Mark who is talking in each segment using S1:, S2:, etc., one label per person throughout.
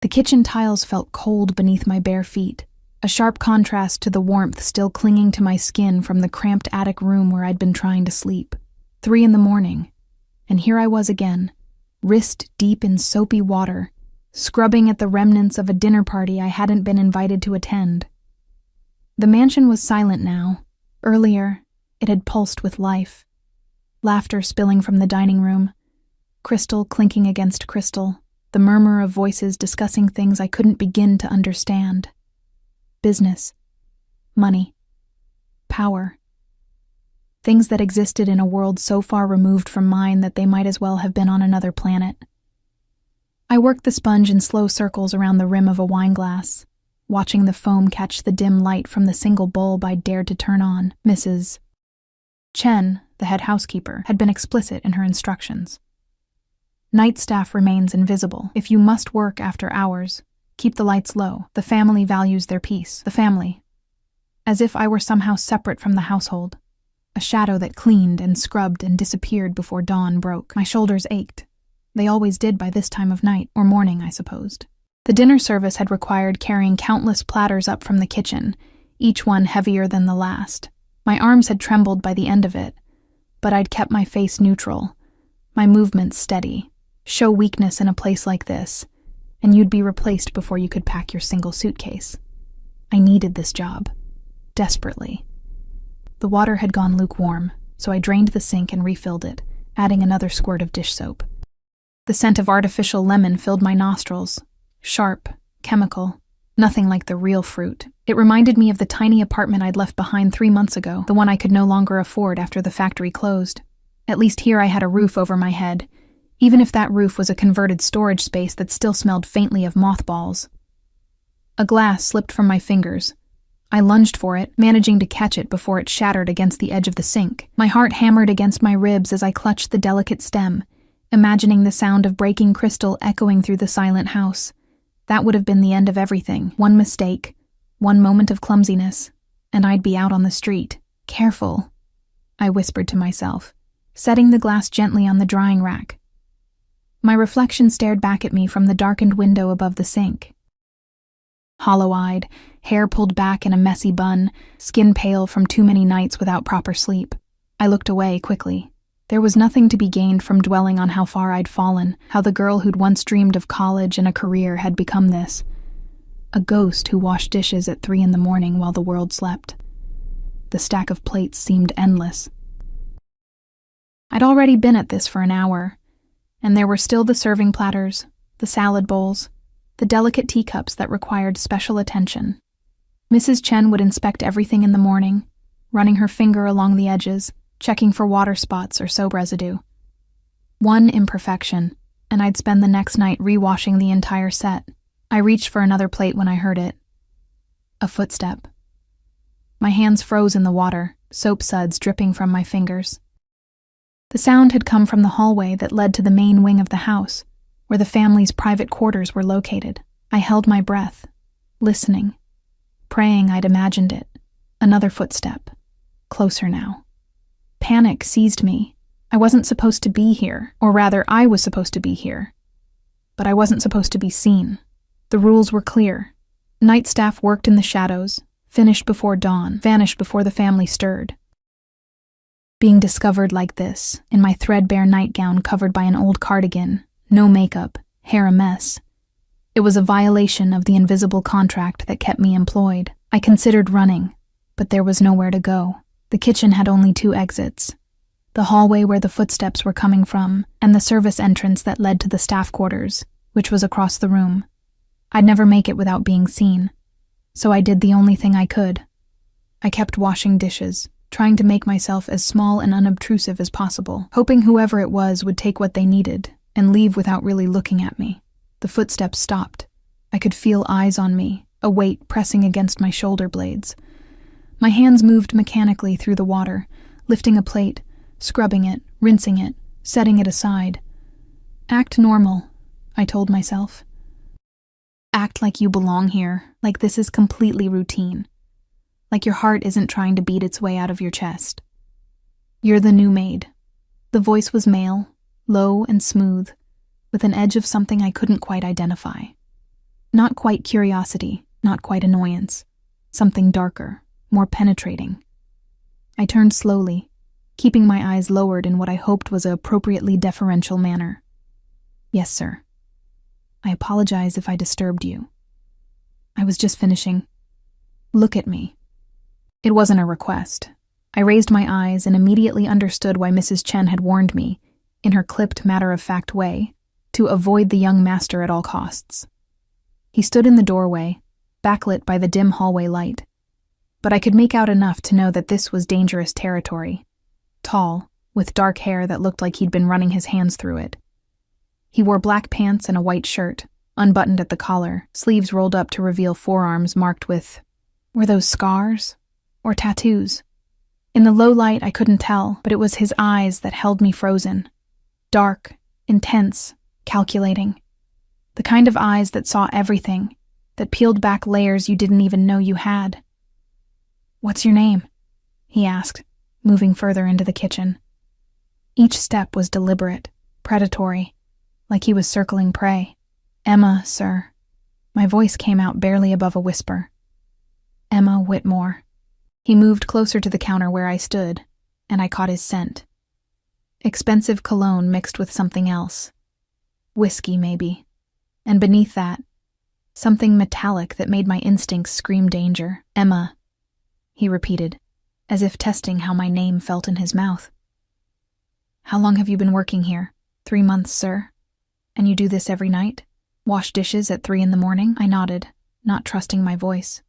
S1: The kitchen tiles felt cold beneath my bare feet, a sharp contrast to the warmth still clinging to my skin from the cramped attic room where I'd been trying to sleep. 3 a.m, and here I was again, wrist deep in soapy water, scrubbing at the remnants of a dinner party I hadn't been invited to attend. The mansion was silent now. Earlier, it had pulsed with life. Laughter spilling from the dining room, crystal clinking against crystal, the murmur of voices discussing things I couldn't begin to understand. Business, money, power. Things that existed in a world so far removed from mine that they might as well have been on another planet. I worked the sponge in slow circles around the rim of a wineglass, watching the foam catch the dim light from the single bulb I'd dared to turn on. Mrs. Chen, the head housekeeper, had been explicit in her instructions. Night staff remains invisible. If you must work after hours, keep the lights low. The family values their peace. The family. As if I were somehow separate from the household. A shadow that cleaned and scrubbed and disappeared before dawn broke. My shoulders ached. They always did by this time of night, or morning, I supposed. The dinner service had required carrying countless platters up from the kitchen, each one heavier than the last. My arms had trembled by the end of it, but I'd kept my face neutral, my movements steady. Show weakness in a place like this, and you'd be replaced before you could pack your single suitcase. I needed this job. Desperately. The water had gone lukewarm, so I drained the sink and refilled it, adding another squirt of dish soap. The scent of artificial lemon filled my nostrils. Sharp, chemical, nothing like the real fruit. It reminded me of the tiny apartment I'd left behind 3 months ago, the one I could no longer afford after the factory closed. At least here I had a roof over my head, even if that roof was a converted storage space that still smelled faintly of mothballs. A glass slipped from my fingers. I lunged for it, managing to catch it before it shattered against the edge of the sink. My heart hammered against my ribs as I clutched the delicate stem, imagining the sound of breaking crystal echoing through the silent house. That would have been the end of everything. One mistake, one moment of clumsiness, and I'd be out on the street. Careful, I whispered to myself, setting the glass gently on the drying rack. My reflection stared back at me from the darkened window above the sink. Hollow-eyed, hair pulled back in a messy bun, skin pale from too many nights without proper sleep. I looked away quickly. There was nothing to be gained from dwelling on how far I'd fallen, how the girl who'd once dreamed of college and a career had become this. A ghost who washed dishes at 3 a.m. while the world slept. The stack of plates seemed endless. I'd already been at this for an hour, and there were still the serving platters, the salad bowls, the delicate teacups that required special attention. Mrs. Chen would inspect everything in the morning, running her finger along the edges, checking for water spots or soap residue. One imperfection, and I'd spend the next night rewashing the entire set. I reached for another plate when I heard it. A footstep. My hands froze in the water, soap suds dripping from my fingers. The sound had come from the hallway that led to the main wing of the house, where the family's private quarters were located. I held my breath, listening, praying I'd imagined it. Another footstep. Closer now. Panic seized me. I wasn't supposed to be here, or rather, I was supposed to be here. But I wasn't supposed to be seen. The rules were clear. Night staff worked in the shadows, finished before dawn, vanished before the family stirred. Being discovered like this, in my threadbare nightgown covered by an old cardigan, no makeup, hair a mess. It was a violation of the invisible contract that kept me employed. I considered running, but there was nowhere to go. The kitchen had only 2 exits. The hallway where the footsteps were coming from, and the service entrance that led to the staff quarters, which was across the room. I'd never make it without being seen, so I did the only thing I could. I kept washing dishes, trying to make myself as small and unobtrusive as possible, hoping whoever it was would take what they needed and leave without really looking at me. The footsteps stopped. I could feel eyes on me, a weight pressing against my shoulder blades. My hands moved mechanically through the water, lifting a plate, scrubbing it, rinsing it, setting it aside. Act normal, I told myself. Act like you belong here, like this is completely routine. Like your heart isn't trying to beat its way out of your chest. You're the new maid. The voice was male, low and smooth, with an edge of something I couldn't quite identify. Not quite curiosity, not quite annoyance. Something darker, more penetrating. I turned slowly, keeping my eyes lowered in what I hoped was an appropriately deferential manner. Yes, sir. I apologize if I disturbed you. I was just finishing. Look at me. It wasn't a request. I raised my eyes and immediately understood why Mrs. Chen had warned me, in her clipped, matter-of-fact way, to avoid the young master at all costs. He stood in the doorway, backlit by the dim hallway light, but I could make out enough to know that this was dangerous territory. Tall, with dark hair that looked like he'd been running his hands through it. He wore black pants and a white shirt, unbuttoned at the collar, sleeves rolled up to reveal forearms marked with... Were those scars? Or tattoos? In the low light, I couldn't tell, but it was his eyes that held me frozen. Dark, intense, calculating. The kind of eyes that saw everything, that peeled back layers you didn't even know you had. "What's your name?" he asked, moving further into the kitchen. Each step was deliberate, predatory, like he was circling prey. "Emma, sir." My voice came out barely above a whisper. "Emma Whitmore." He moved closer to the counter where I stood, and I caught his scent. Expensive cologne mixed with something else. Whiskey, maybe. And beneath that, something metallic that made my instincts scream danger. "Emma," he repeated, as if testing how my name felt in his mouth. "How long have you been working here?" 3 months, sir. "And you do this every night? Wash dishes at 3 a.m? I nodded, not trusting my voice.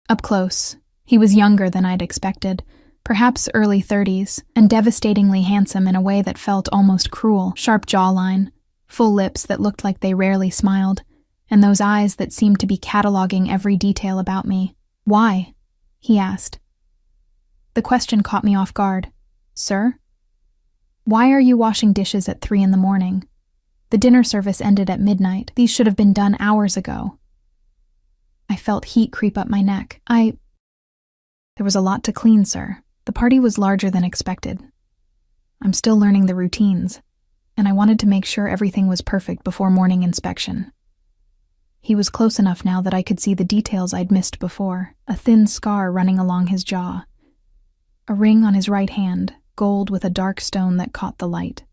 S1: Up close, he was younger than I'd expected, perhaps early 30s, and devastatingly handsome in a way that felt almost cruel. Sharp jawline, full lips that looked like they rarely smiled, and those eyes that seemed to be cataloging every detail about me. "Why?" he asked. The question caught me off guard. "Sir? Why are you washing dishes at 3 a.m? The dinner service ended at midnight. These should have been done hours ago." I felt heat creep up my neck. There was a lot to clean, sir. The party was larger than expected. I'm still learning the routines, and I wanted to make sure everything was perfect before morning inspection. He was close enough now that I could see the details I'd missed before. A thin scar running along his jaw. A ring on his right hand, gold with a dark stone that caught the light.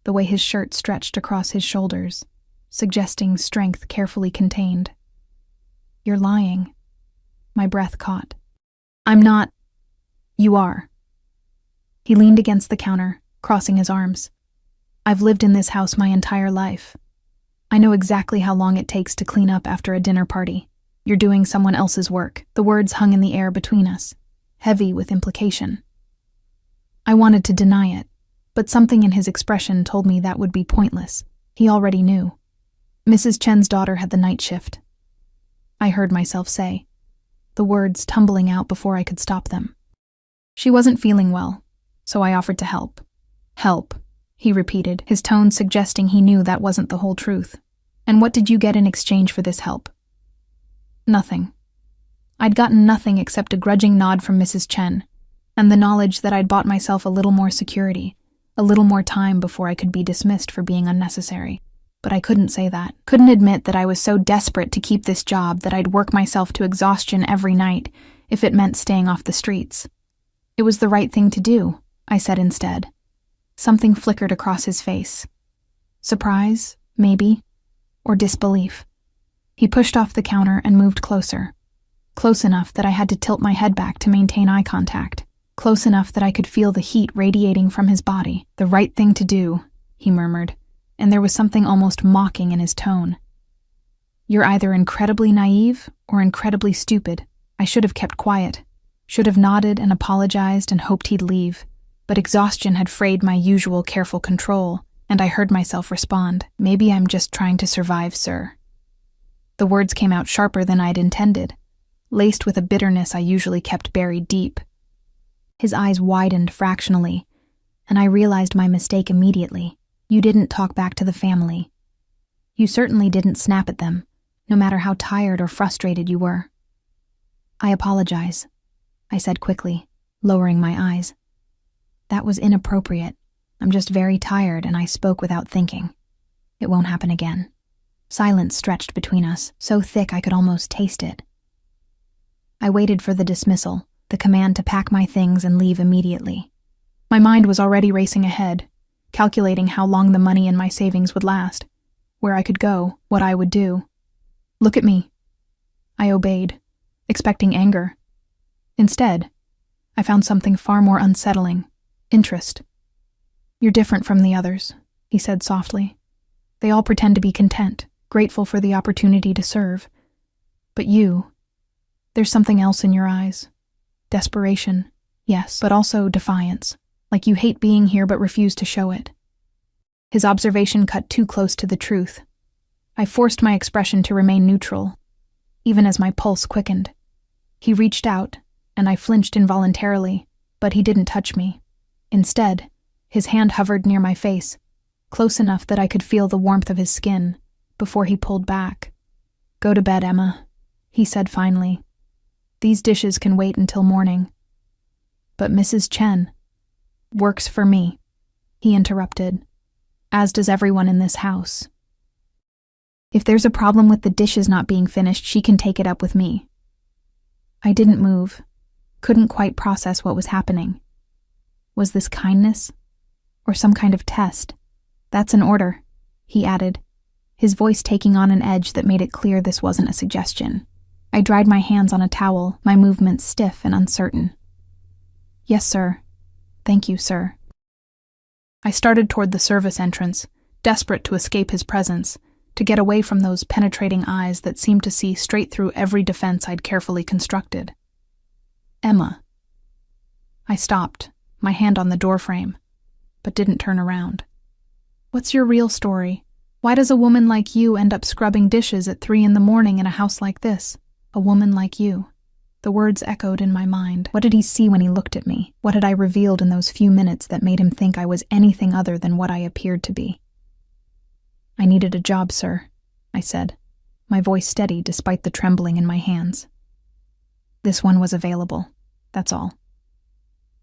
S1: The way his shirt stretched across his shoulders, suggesting strength carefully contained. "You're lying." My breath caught. "I'm not." "You are." He leaned against the counter, crossing his arms. "I've lived in this house my entire life. I know exactly how long it takes to clean up after a dinner party. You're doing someone else's work." The words hung in the air between us, heavy with implication. I wanted to deny it, but something in his expression told me that would be pointless. He already knew. Mrs. Chen's daughter had the night shift. I heard myself say, the words tumbling out before I could stop them. She wasn't feeling well, so I offered to help. "Help," he repeated, his tone suggesting he knew that wasn't the whole truth. "And what did you get in exchange for this help?" Nothing. I'd gotten nothing except a grudging nod from Mrs. Chen, and the knowledge that I'd bought myself a little more security, a little more time before I could be dismissed for being unnecessary. But I couldn't say that. Couldn't admit that I was so desperate to keep this job that I'd work myself to exhaustion every night if it meant staying off the streets. It was the right thing to do, I said instead. Something flickered across his face. Surprise, maybe, or disbelief. He pushed off the counter and moved closer. Close enough that I had to tilt my head back to maintain eye contact. Close enough that I could feel the heat radiating from his body. "The right thing to do," he murmured, and there was something almost mocking in his tone. "You're either incredibly naive or incredibly stupid. I should have kept quiet, should have nodded and apologized and hoped he'd leave, but exhaustion had frayed my usual careful control, and I heard myself respond, 'Maybe I'm just trying to survive, sir.' The words came out sharper than I'd intended, laced with a bitterness I usually kept buried deep. His eyes widened fractionally, and I realized my mistake immediately. "You didn't talk back to the family. You certainly didn't snap at them, no matter how tired or frustrated you were." "I apologize," I said quickly, lowering my eyes. "That was inappropriate. I'm just very tired and I spoke without thinking. It won't happen again." Silence stretched between us, so thick I could almost taste it. I waited for the dismissal, the command to pack my things and leave immediately. My mind was already racing ahead, calculating how long the money in my savings would last, where I could go, what I would do. "Look at me." I obeyed, expecting anger. Instead, I found something far more unsettling: interest. "You're different from the others," he said softly. "They all pretend to be content, grateful for the opportunity to serve. But you, there's something else in your eyes. Desperation, yes, but also defiance, like you hate being here but refuse to show it." His observation cut too close to the truth. I forced my expression to remain neutral, even as my pulse quickened. He reached out, and I flinched involuntarily, but he didn't touch me. Instead, his hand hovered near my face, close enough that I could feel the warmth of his skin, before he pulled back. "Go to bed, Emma," he said finally. "These dishes can wait until morning." "But Mrs. Chen works for me," he interrupted, "as does everyone in this house. If there's a problem with the dishes not being finished, she can take it up with me." I didn't move, couldn't quite process what was happening. Was this kindness? Or some kind of test? "That's an order," he added, his voice taking on an edge that made it clear this wasn't a suggestion. I dried my hands on a towel, my movements stiff and uncertain. "Yes, sir. Thank you, sir." I started toward the service entrance, desperate to escape his presence, to get away from those penetrating eyes that seemed to see straight through every defense I'd carefully constructed. "Emma." I stopped, my hand on the doorframe, but didn't turn around. "What's your real story? Why does a woman like you end up scrubbing dishes at 3 in the morning in a house like this? A woman like you." The words echoed in my mind. What did he see when he looked at me? What had I revealed in those few minutes that made him think I was anything other than what I appeared to be? "I needed a job, sir," I said, my voice steady despite the trembling in my hands. "This one was available, that's all."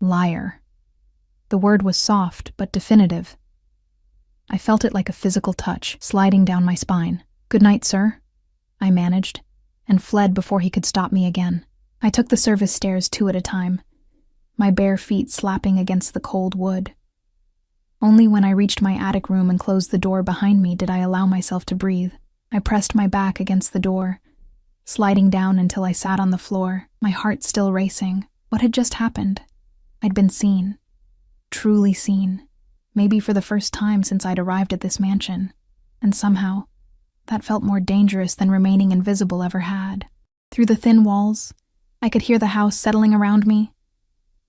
S1: Liar. The word was soft but definitive. I felt it like a physical touch, sliding down my spine. "Good night, sir," I managed, and fled before he could stop me again. I took the service stairs 2 at a time, my bare feet slapping against the cold wood. Only when I reached my attic room and closed the door behind me did I allow myself to breathe. I pressed my back against the door, sliding down until I sat on the floor, my heart still racing. What had just happened? I'd been seen. Truly seen. Maybe for the first time since I'd arrived at this mansion. And somehow, that felt more dangerous than remaining invisible ever had. Through the thin walls, I could hear the house settling around me,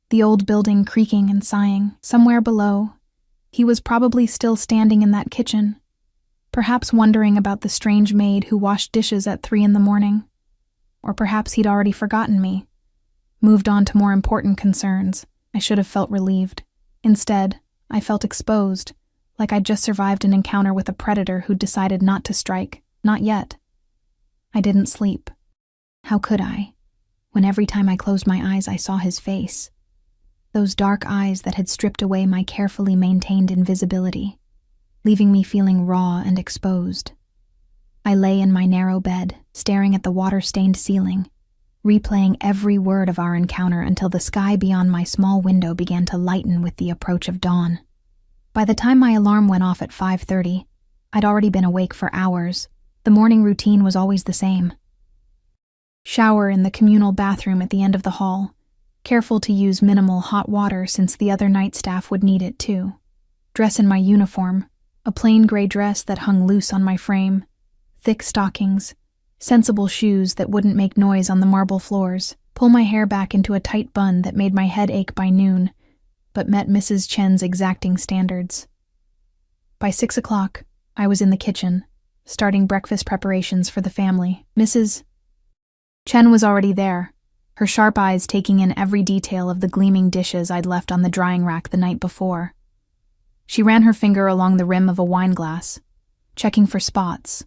S1: the old building creaking and sighing. Somewhere below, he was probably still standing in that kitchen, perhaps wondering about the strange maid who washed dishes at 3 in the morning. Or perhaps he'd already forgotten me, moved on to more important concerns. I should have felt relieved. Instead, I felt exposed, like I'd just survived an encounter with a predator who'd decided not to strike. Not yet. I didn't sleep. How could I, when every time I closed my eyes I saw his face? Those dark eyes that had stripped away my carefully maintained invisibility, leaving me feeling raw and exposed. I lay in my narrow bed, staring at the water-stained ceiling, replaying every word of our encounter until the sky beyond my small window began to lighten with the approach of dawn. By the time my alarm went off at 5:30, I'd already been awake for hours. The morning routine was always the same. Shower in the communal bathroom at the end of the hall, careful to use minimal hot water since the other night staff would need it too. Dress in my uniform, a plain gray dress that hung loose on my frame, thick stockings, sensible shoes that wouldn't make noise on the marble floors, pull my hair back into a tight bun that made my head ache by noon, but met Mrs. Chen's exacting standards. By 6 o'clock, I was in the kitchen, starting breakfast preparations for the family. Mrs. Chen was already there, her sharp eyes taking in every detail of the gleaming dishes I'd left on the drying rack the night before. She ran her finger along the rim of a wine glass, checking for spots,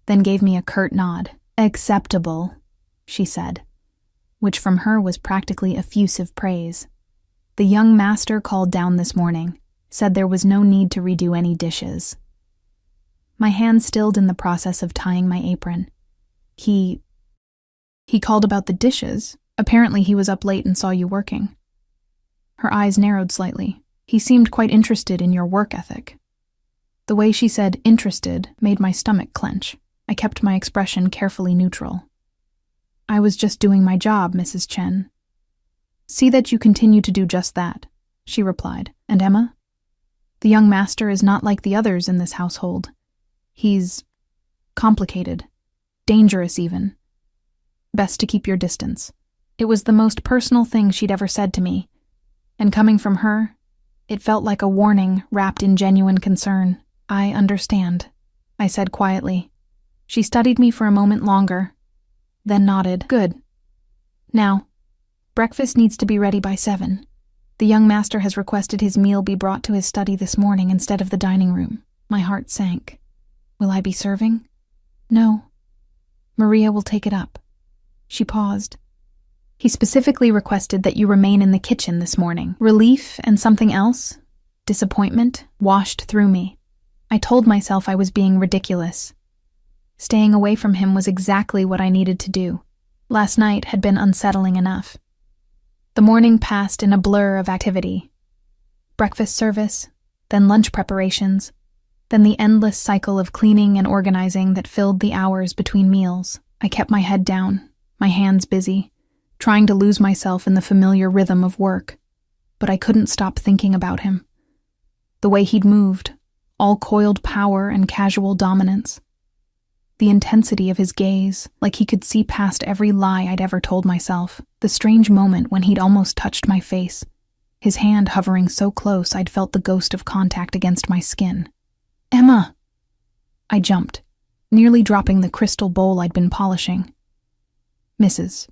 S1: then gave me a curt nod. "Acceptable," she said, which from her was practically effusive praise. "The young master called down this morning, said there was no need to redo any dishes." my hand stilled in the process of tying my apron. He called about the dishes. Apparently he was up late and saw you working. Her eyes narrowed slightly. He seemed quite interested in your work ethic. The way she said interested made my stomach clench. I kept my expression carefully neutral. I was just doing my job, Mrs. Chen. See that you continue to do just that, she replied. And Emma? The young master is not like the others in this household. He's complicated, dangerous even. Best to keep your distance. It was the most personal thing she'd ever said to me, and coming from her, it felt like a warning wrapped in genuine concern. I understand, I said quietly. She studied me for a moment longer, then nodded. Good. Now, breakfast needs to be ready by 7. The young master has requested his meal be brought to his study this morning instead of the dining room. My heart sank. Will I be serving? No. Maria will take it up. She paused. He specifically requested that you remain in the kitchen this morning. Relief and something else, disappointment, washed through me. I told myself I was being ridiculous. Staying away from him was exactly what I needed to do. Last night had been unsettling enough. The morning passed in a blur of activity. Breakfast service, then lunch preparations, then the endless cycle of cleaning and organizing that filled the hours between meals. I kept my head down, my hands busy, trying to lose myself in the familiar rhythm of work, but I couldn't stop thinking about him. The way he'd moved, all coiled power and casual dominance. The intensity of his gaze, like he could see past every lie I'd ever told myself. The strange moment when he'd almost touched my face, his hand hovering so close I'd felt the ghost of contact against my skin. Emma! I jumped, nearly dropping the crystal bowl I'd been polishing. Mrs.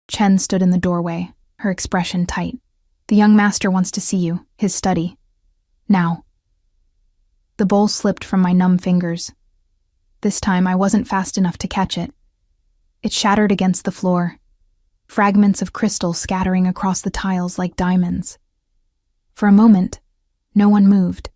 S1: Chen stood in the doorway, her expression tight. The young master wants to see you, his study. Now. The bowl slipped from my numb fingers. This time I wasn't fast enough to catch it. It shattered against the floor, fragments of crystal scattering across the tiles like diamonds. For a moment, no one moved.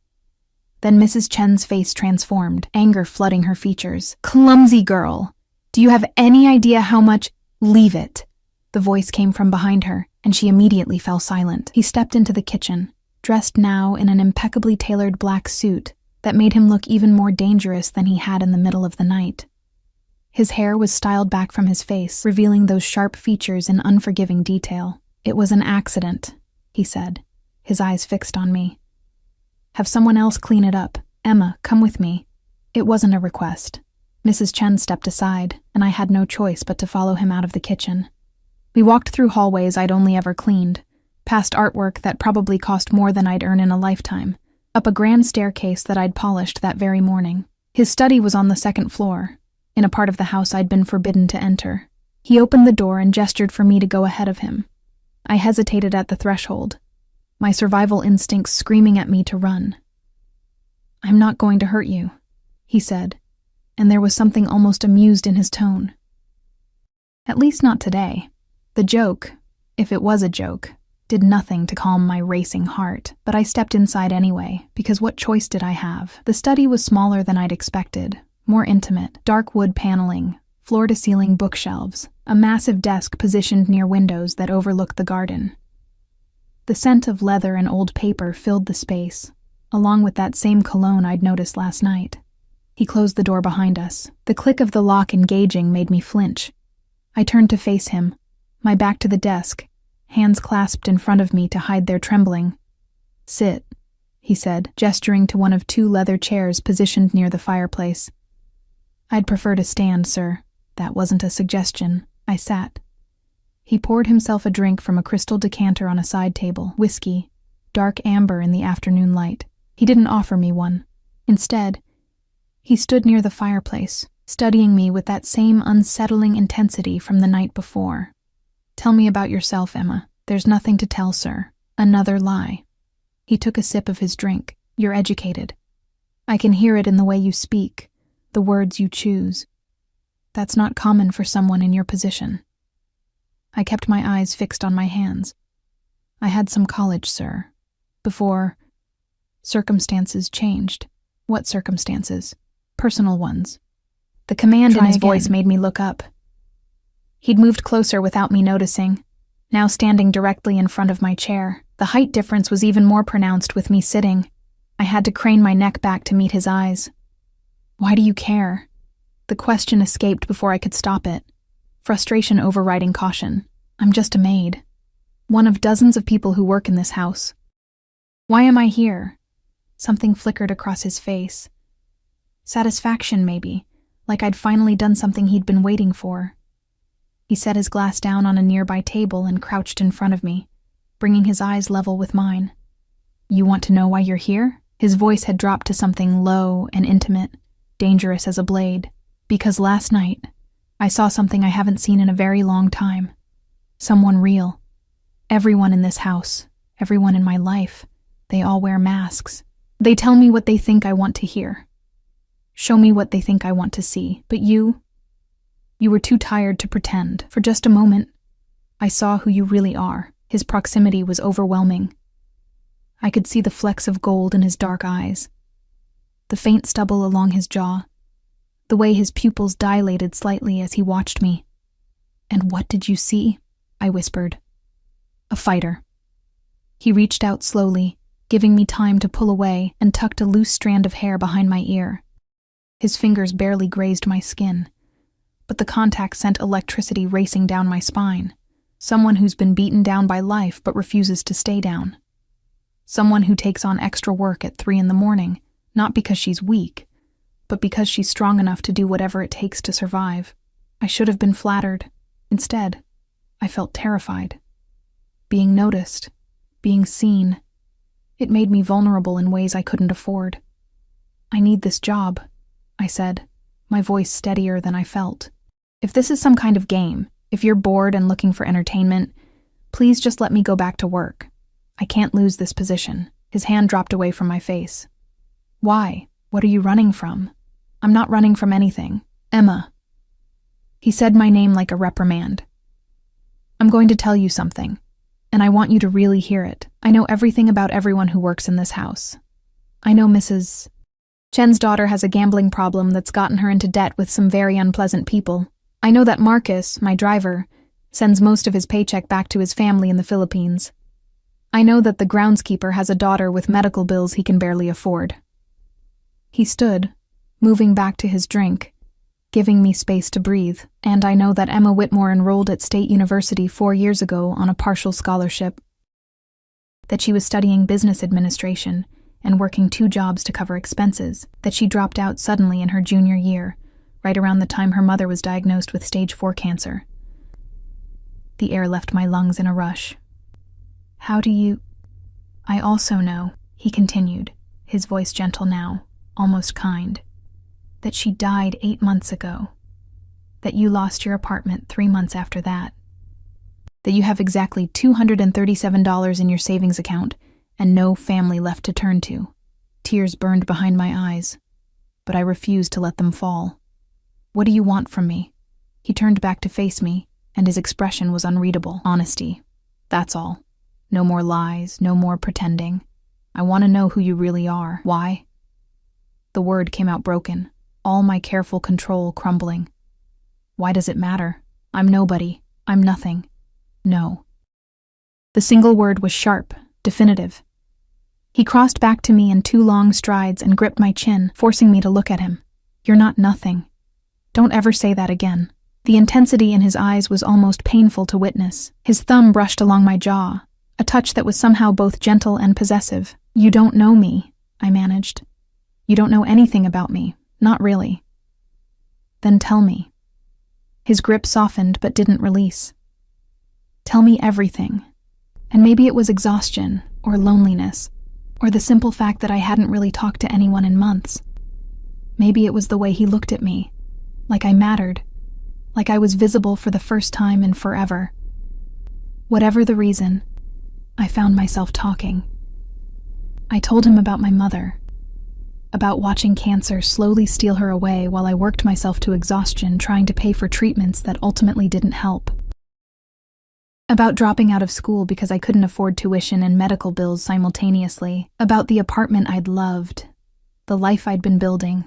S1: Then Mrs. Chen's face transformed, anger flooding her features. Clumsy girl! Do you have any idea how much— Leave it! The voice came from behind her, and she immediately fell silent. He stepped into the kitchen, dressed now in an impeccably tailored black suit that made him look even more dangerous than he had in the middle of the night. His hair was styled back from his face, revealing those sharp features in unforgiving detail. It was an accident, he said, his eyes fixed on me. Have someone else clean it up. Emma, come with me. It wasn't a request. Mrs. Chen stepped aside, and I had no choice but to follow him out of the kitchen. We walked through hallways I'd only ever cleaned, past artwork that probably cost more than I'd earn in a lifetime, up a grand staircase that I'd polished that very morning. His study was on the 2nd floor, in a part of the house I'd been forbidden to enter. He opened the door and gestured for me to go ahead of him. I hesitated at the threshold, my survival instincts screaming at me to run. I'm not going to hurt you, he said, and there was something almost amused in his tone. At least not today. The joke, if it was a joke, did nothing to calm my racing heart, but I stepped inside anyway, because what choice did I have? The study was smaller than I'd expected, more intimate, dark wood paneling, floor-to-ceiling bookshelves, a massive desk positioned near windows that overlooked the garden. The scent of leather and old paper filled the space, along with that same cologne I'd noticed last night. He closed the door behind us. The click of the lock engaging made me flinch. I turned to face him, my back to the desk, hands clasped in front of me to hide their trembling. Sit, he said, gesturing to one of 2 leather chairs positioned near the fireplace. I'd prefer to stand, sir. That wasn't a suggestion. I sat. He poured himself a drink from a crystal decanter on a side table, whiskey, dark amber in the afternoon light. He didn't offer me one. Instead, he stood near the fireplace, studying me with that same unsettling intensity from the night before. Tell me about yourself, Emma. There's nothing to tell, sir. Another lie. He took a sip of his drink. You're educated. I can hear it in the way you speak, the words you choose. That's not common for someone in your position. I kept my eyes fixed on my hands. I had some college, sir, before circumstances changed. What circumstances? Personal ones. The command in his voice made me look up. He'd moved closer without me noticing, now standing directly in front of my chair. The height difference was even more pronounced with me sitting. I had to crane my neck back to meet his eyes. Why do you care? The question escaped before I could stop it, frustration overriding caution. I'm just a maid. One of dozens of people who work in this house. Why am I here? Something flickered across his face. Satisfaction, maybe, like I'd finally done something he'd been waiting for. He set his glass down on a nearby table and crouched in front of me, bringing his eyes level with mine. You want to know why you're here? His voice had dropped to something low and intimate, dangerous as a blade. Because last night, I saw something I haven't seen in a very long time. Someone real. Everyone in this house, everyone in my life, they all wear masks. They tell me what they think I want to hear. Show me what they think I want to see. But you were too tired to pretend. For just a moment, I saw who you really are. His proximity was overwhelming. I could see the flecks of gold in his dark eyes, the faint stubble along his jaw, the way his pupils dilated slightly as he watched me. And what did you see? I whispered. A fighter. He reached out slowly, giving me time to pull away, and tucked a loose strand of hair behind my ear. His fingers barely grazed my skin, but the contact sent electricity racing down my spine. Someone who's been beaten down by life but refuses to stay down. Someone who takes on extra work at 3 a.m, not because she's weak, but because she's strong enough to do whatever it takes to survive. I should have been flattered. Instead, I felt terrified. Being noticed, being seen, it made me vulnerable in ways I couldn't afford. I need this job, I said, my voice steadier than I felt. If this is some kind of game, if you're bored and looking for entertainment, please just let me go back to work. I can't lose this position. His hand dropped away from my face. Why? What are you running from? I'm not running from anything. Emma. He said my name like a reprimand. I'm going to tell you something, and I want you to really hear it. I know everything about everyone who works in this house. I know Mrs. Chen's daughter has a gambling problem that's gotten her into debt with some very unpleasant people. I know that Marcus, my driver, sends most of his paycheck back to his family in the Philippines. I know that the groundskeeper has a daughter with medical bills he can barely afford. He stood, moving back to his drink, giving me space to breathe, and I know that Emma Whitmore enrolled at State University 4 years ago on a partial scholarship, that she was studying business administration and working 2 jobs to cover expenses, that she dropped out suddenly in her junior year, right around the time her mother was diagnosed with stage 4 cancer. The air left my lungs in a rush. How do you... I also know, he continued, his voice gentle now, almost kind, that she died 8 months ago, that you lost your apartment 3 months after that, that you have exactly $237 in your savings account and no family left to turn to. Tears burned behind my eyes, but I refused to let them fall. What do you want from me? He turned back to face me, and his expression was unreadable. Honesty. That's all. No more lies, no more pretending. I want to know who you really are. Why? The word came out broken, all my careful control crumbling. Why does it matter? I'm nobody. I'm nothing. No. The single word was sharp, definitive. He crossed back to me in 2 long strides and gripped my chin, forcing me to look at him. You're not nothing. Don't ever say that again. The intensity in his eyes was almost painful to witness. His thumb brushed along my jaw, a touch that was somehow both gentle and possessive. You don't know me, I managed. You don't know anything about me. Not really. Then tell me. His grip softened but didn't release. Tell me everything. And maybe it was exhaustion, or loneliness, or the simple fact that I hadn't really talked to anyone in months. Maybe it was the way he looked at me, like I mattered, like I was visible for the first time in forever. Whatever the reason, I found myself talking. I told him about my mother, about watching cancer slowly steal her away while I worked myself to exhaustion trying to pay for treatments that ultimately didn't help. About dropping out of school because I couldn't afford tuition and medical bills simultaneously. About the apartment I'd loved, the life I'd been building.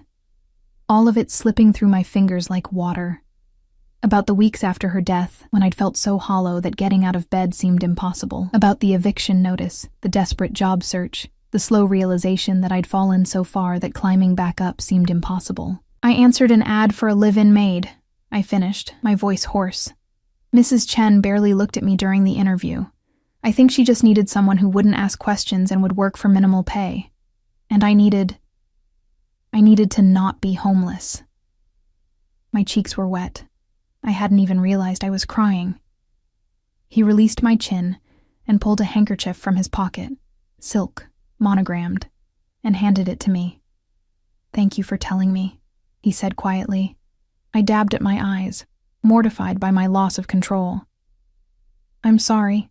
S1: All of it slipping through my fingers like water. About the weeks after her death, when I'd felt so hollow that getting out of bed seemed impossible. About the eviction notice, the desperate job search, the slow realization that I'd fallen so far that climbing back up seemed impossible. I answered an ad for a live-in maid. I finished, my voice hoarse. Mrs. Chen barely looked at me during the interview. I think she just needed someone who wouldn't ask questions and would work for minimal pay. And I needed to not be homeless. My cheeks were wet. I hadn't even realized I was crying. He released my chin and pulled a handkerchief from his pocket, silk, monogrammed, and handed it to me. "Thank you for telling me," he said quietly. I dabbed at my eyes, mortified by my loss of control. "I'm sorry.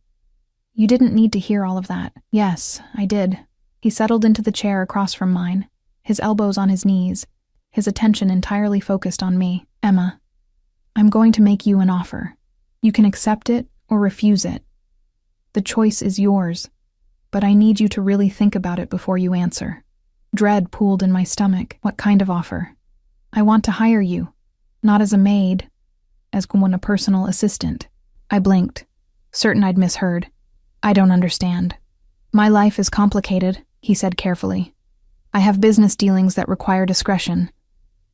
S1: You didn't need to hear all of that." "Yes, I did." He settled into the chair across from mine, his elbows on his knees, his attention entirely focused on me. "Emma, I'm going to make you an offer. You can accept it or refuse it. The choice is yours, but I need you to really think about it before you answer." Dread pooled in my stomach. "What kind of offer?" "I want to hire you, not as a maid, as a personal assistant." I blinked, certain I'd misheard. "I don't understand." "My life is complicated," he said carefully. "I have business dealings that require discretion,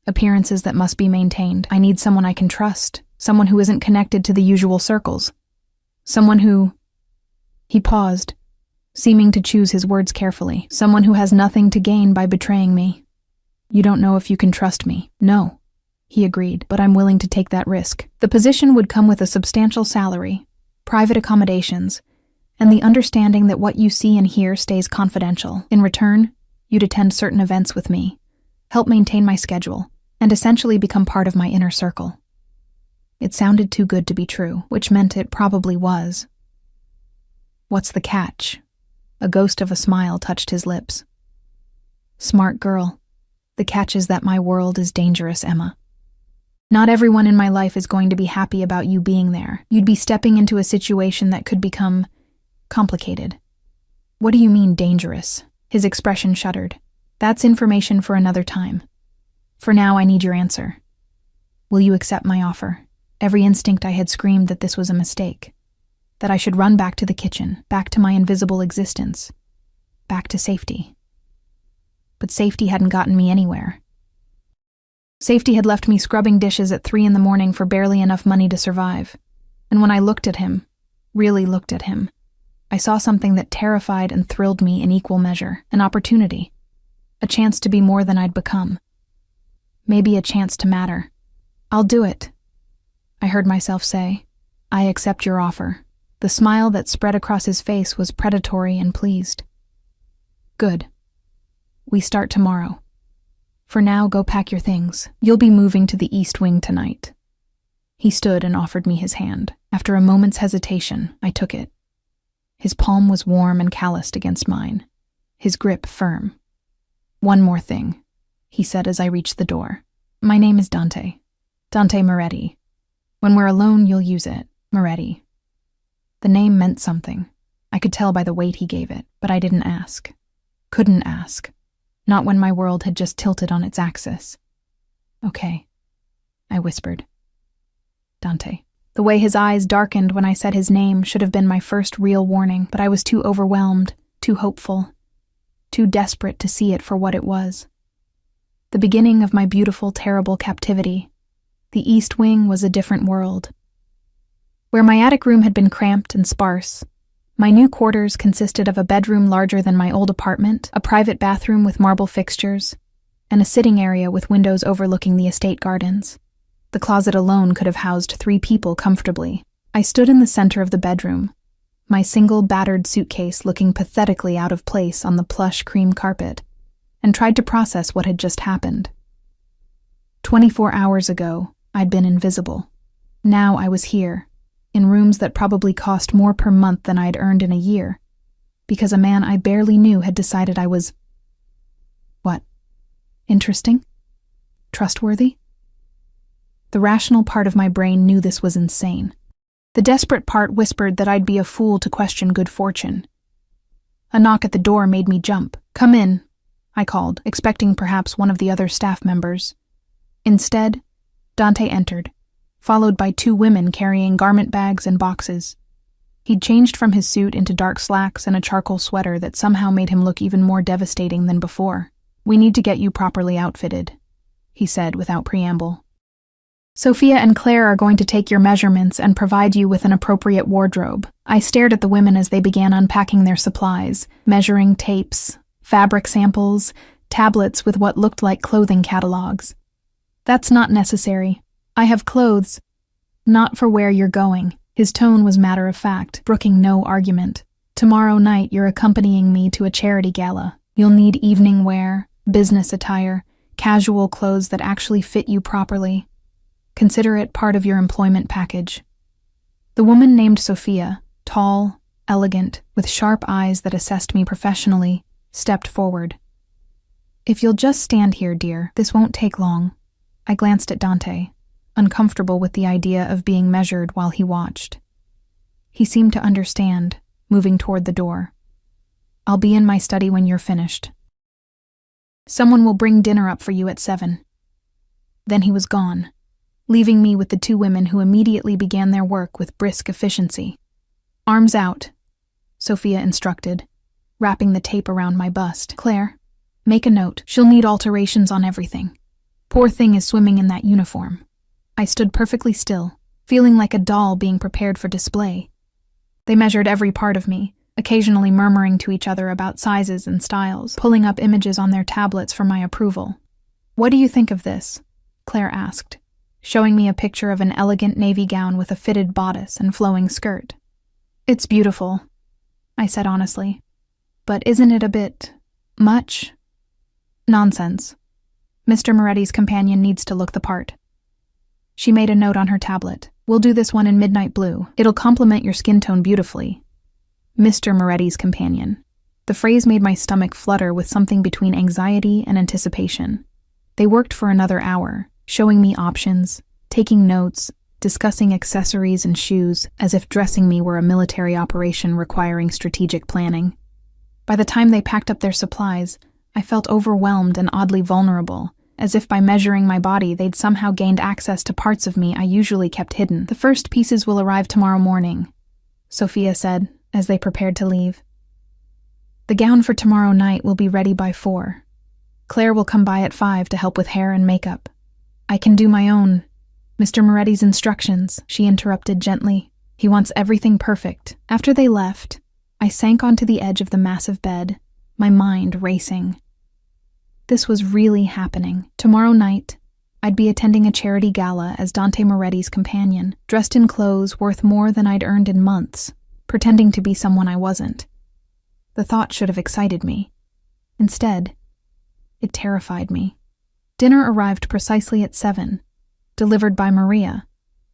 S1: appearances that must be maintained. I need someone I can trust, someone who isn't connected to the usual circles. Someone who—" He paused, seeming to choose his words carefully. "Someone who has nothing to gain by betraying me. You don't know if you can trust me." "No," he agreed, "but I'm willing to take that risk." The position would come with a substantial salary, private accommodations, and the understanding that what you see and hear stays confidential. In return, you'd attend certain events with me, help maintain my schedule, and essentially become part of my inner circle. It sounded too good to be true, which meant it probably was. "What's the catch?" A ghost of a smile touched his lips. "Smart girl. The catch is that my world is dangerous, Emma. Not everyone in my life is going to be happy about you being there. You'd be stepping into a situation that could become complicated." "What do you mean, dangerous?" His expression shuddered. "That's information for another time. For now, I need your answer. Will you accept my offer?" Every instinct I had screamed that this was a mistake, that I should run back to the kitchen, back to my invisible existence, back to safety. But safety hadn't gotten me anywhere. Safety had left me scrubbing dishes at 3 a.m. for barely enough money to survive. And when I looked at him, really looked at him, I saw something that terrified and thrilled me in equal measure. An opportunity. A chance to be more than I'd become. Maybe a chance to matter. "I'll do it," I heard myself say. "I accept your offer." The smile that spread across his face was predatory and pleased. "Good. We start tomorrow. For now, go pack your things. You'll be moving to the East Wing tonight." He stood and offered me his hand. After a moment's hesitation, I took it. His palm was warm and calloused against mine, his grip firm. "One more thing," he said as I reached the door. "My name is Dante. Dante Moretti. When we're alone, you'll use it, Moretti." The name meant something. I could tell by the weight he gave it, but I didn't ask. Couldn't ask. Not when my world had just tilted on its axis. "Okay," I whispered. "Dante." The way his eyes darkened when I said his name should have been my first real warning, but I was too overwhelmed, too hopeful, too desperate to see it for what it was. The beginning of my beautiful, terrible captivity. The East Wing was a different world. Where my attic room had been cramped and sparse, my new quarters consisted of a bedroom larger than my old apartment, a private bathroom with marble fixtures, and a sitting area with windows overlooking the estate gardens. The closet alone could have housed 3 people comfortably. I stood in the center of the bedroom, my single battered suitcase looking pathetically out of place on the plush cream carpet, and tried to process what had just happened. 24 hours ago, I'd been invisible. Now I was here, in rooms that probably cost more per month than I'd earned in a year, because a man I barely knew had decided I was... what? Interesting? Trustworthy? The rational part of my brain knew this was insane. The desperate part whispered that I'd be a fool to question good fortune. A knock at the door made me jump. "Come in," I called, expecting perhaps one of the other staff members. Instead, Dante entered, followed by 2 women carrying garment bags and boxes. He'd changed from his suit into dark slacks and a charcoal sweater that somehow made him look even more devastating than before. "We need to get you properly outfitted," he said without preamble. "Sophia and Claire are going to take your measurements and provide you with an appropriate wardrobe." I stared at the women as they began unpacking their supplies, measuring tapes, fabric samples, tablets with what looked like clothing catalogs. "That's not necessary. I have clothes. Not for where you're going." His tone was matter-of-fact, brooking no argument. "Tomorrow night you're accompanying me to a charity gala. You'll need evening wear, business attire, casual clothes that actually fit you properly. Consider it part of your employment package." The woman named Sophia, tall, elegant, with sharp eyes that assessed me professionally, stepped forward. "If you'll just stand here, dear, this won't take long." I glanced at Dante, uncomfortable with the idea of being measured while he watched. He seemed to understand, moving toward the door. "I'll be in my study when you're finished. Someone will bring dinner up for you at 7. Then he was gone, leaving me with the 2 women who immediately began their work with brisk efficiency. "Arms out," Sophia instructed, wrapping the tape around my bust. "Claire, make a note. She'll need alterations on everything. Poor thing is swimming in that uniform." I stood perfectly still, feeling like a doll being prepared for display. They measured every part of me, occasionally murmuring to each other about sizes and styles, pulling up images on their tablets for my approval. "What do you think of this?" Claire asked, showing me a picture of an elegant navy gown with a fitted bodice and flowing skirt. "It's beautiful," I said honestly. "But isn't it a bit much?" "Nonsense. Mr. Moretti's companion needs to look the part." She made a note on her tablet. "We'll do this one in midnight blue. It'll complement your skin tone beautifully." Mr. Moretti's companion. The phrase made my stomach flutter with something between anxiety and anticipation. They worked for another hour, showing me options, taking notes, discussing accessories and shoes, as if dressing me were a military operation requiring strategic planning. By the time they packed up their supplies, I felt overwhelmed and oddly vulnerable, as if by measuring my body they'd somehow gained access to parts of me I usually kept hidden. "The first pieces will arrive tomorrow morning," Sophia said as they prepared to leave. "The gown for tomorrow night will be ready by 4. Claire will come by at 5 to help with hair and makeup. I can do my own. Mr. Moretti's instructions," she interrupted gently. "He wants everything perfect." After they left, I sank onto the edge of the massive bed, my mind racing. This was really happening. Tomorrow night, I'd be attending a charity gala as Dante Moretti's companion, dressed in clothes worth more than I'd earned in months, pretending to be someone I wasn't. The thought should have excited me. Instead, it terrified me. Dinner arrived precisely at 7, delivered by Maria,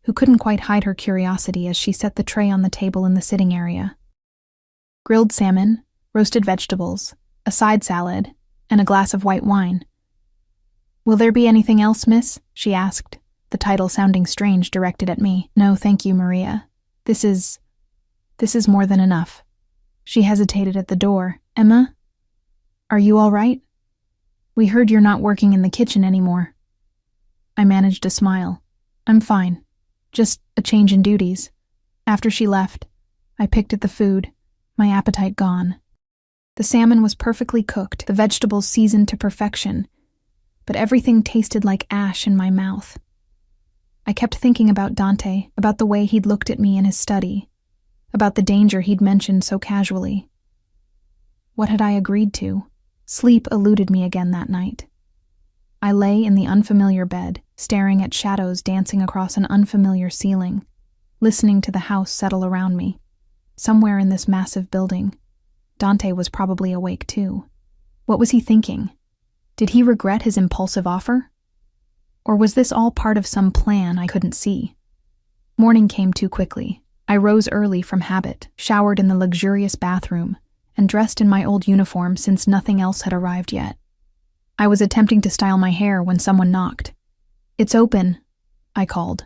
S1: who couldn't quite hide her curiosity as she set the tray on the table in the sitting area. Grilled salmon, roasted vegetables, a side salad, and a glass of white wine. "Will there be anything else, miss?" she asked, the title sounding strange directed at me. "No, thank you, Maria. This is more than enough." She hesitated at the door. "Emma? Are you all right? We heard you're not working in the kitchen anymore." I managed a smile. "I'm fine. Just a change in duties." After she left, I picked at the food, my appetite gone. The salmon was perfectly cooked, the vegetables seasoned to perfection, but everything tasted like ash in my mouth. I kept thinking about Dante, about the way he'd looked at me in his study, about the danger he'd mentioned so casually. What had I agreed to? Sleep eluded me again that night. I lay in the unfamiliar bed, staring at shadows dancing across an unfamiliar ceiling, listening to the house settle around me. Somewhere in this massive building, Dante was probably awake too. What was he thinking? Did he regret his impulsive offer? Or was this all part of some plan I couldn't see? Morning came too quickly. I rose early from habit, showered in the luxurious bathroom, and dressed in my old uniform since nothing else had arrived yet. I was attempting to style my hair when someone knocked. "It's open," I called.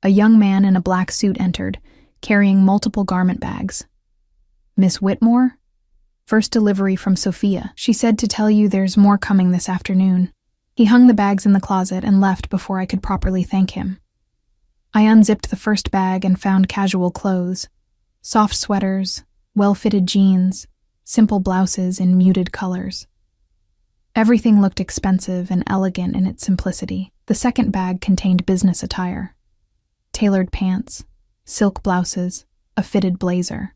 S1: A young man in a black suit entered, carrying multiple garment bags. "Miss Whitmore?" First delivery from Sophia. She said to tell you there's more coming this afternoon. He hung the bags in the closet and left before I could properly thank him. I unzipped the first bag and found casual clothes. Soft sweaters, well-fitted jeans, simple blouses in muted colors. Everything looked expensive and elegant in its simplicity. The second bag contained business attire. Tailored pants, silk blouses, a fitted blazer.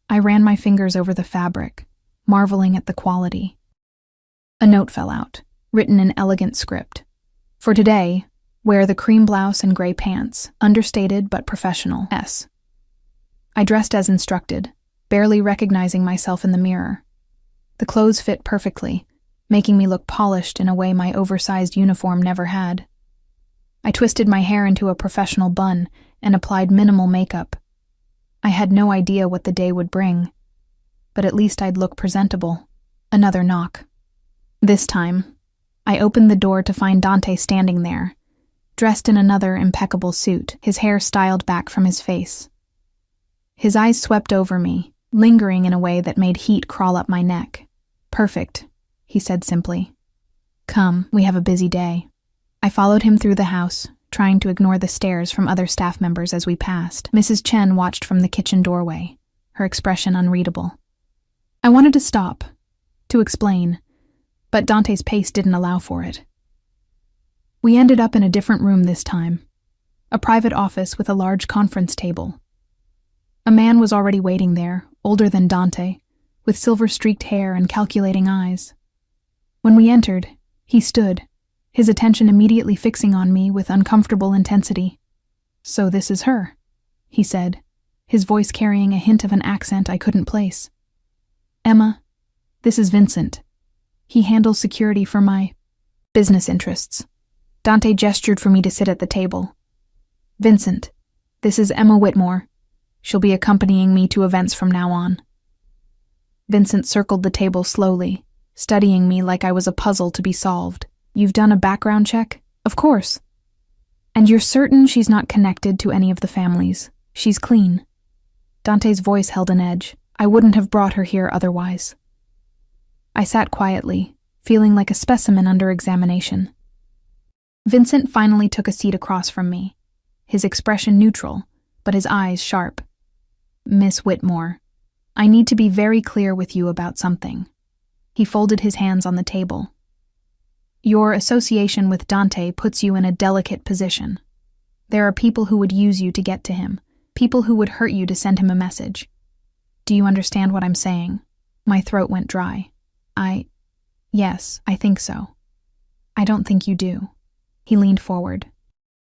S1: I ran my fingers over the fabric, marveling at the quality. A note fell out, written in elegant script. For today, wear the cream blouse and gray pants, understated but professional. S. I dressed as instructed, barely recognizing myself in the mirror. The clothes fit perfectly, making me look polished in a way my oversized uniform never had. I twisted my hair into a professional bun and applied minimal makeup. I had no idea what the day would bring, but at least I'd look presentable. Another knock. This time, I opened the door to find Dante standing there, dressed in another impeccable suit, his hair styled back from his face. His eyes swept over me, lingering in a way that made heat crawl up my neck. "Perfect," he said simply. "Come, we have a busy day." I followed him through the house, trying to ignore the stares from other staff members as we passed. Mrs. Chen watched from the kitchen doorway, her expression unreadable. I wanted to stop, to explain, but Dante's pace didn't allow for it. We ended up in a different room this time, a private office with a large conference table. A man was already waiting there, older than Dante, with silver-streaked hair and calculating eyes. When we entered, he stood, his attention immediately fixing on me with uncomfortable intensity. "So this is her," he said, his voice carrying a hint of an accent I couldn't place. "Emma, this is Vincent. He handles security for my business interests." Dante gestured for me to sit at the table. "Vincent, this is Emma Whitmore. She'll be accompanying me to events from now on." Vincent circled the table slowly, studying me like I was a puzzle to be solved. "You've done a background check?" "Of course." "And you're certain she's not connected to any of the families? She's clean?" Dante's voice held an edge. "I wouldn't have brought her here otherwise." I sat quietly, feeling like a specimen under examination. Vincent finally took a seat across from me, his expression neutral, but his eyes sharp. "Miss Whitmore, I need to be very clear with you about something." He folded his hands on the table. "Your association with Dante puts you in a delicate position. There are people who would use you to get to him, people who would hurt you to send him a message. Do you understand what I'm saying?" My throat went dry. Yes, I think so." "I don't think you do." He leaned forward.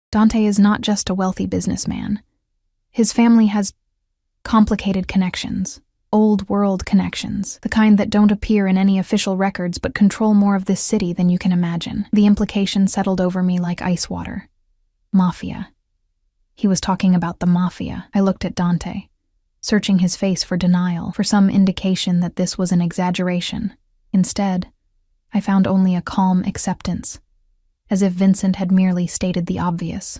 S1: "Dante is not just a wealthy businessman. His family has complicated connections, old-world connections, the kind that don't appear in any official records but control more of this city than you can imagine." The implication settled over me like ice water. Mafia. He was talking about the Mafia. I looked at Dante, searching his face for denial, for some indication that this was an exaggeration. Instead, I found only a calm acceptance, as if Vincent had merely stated the obvious.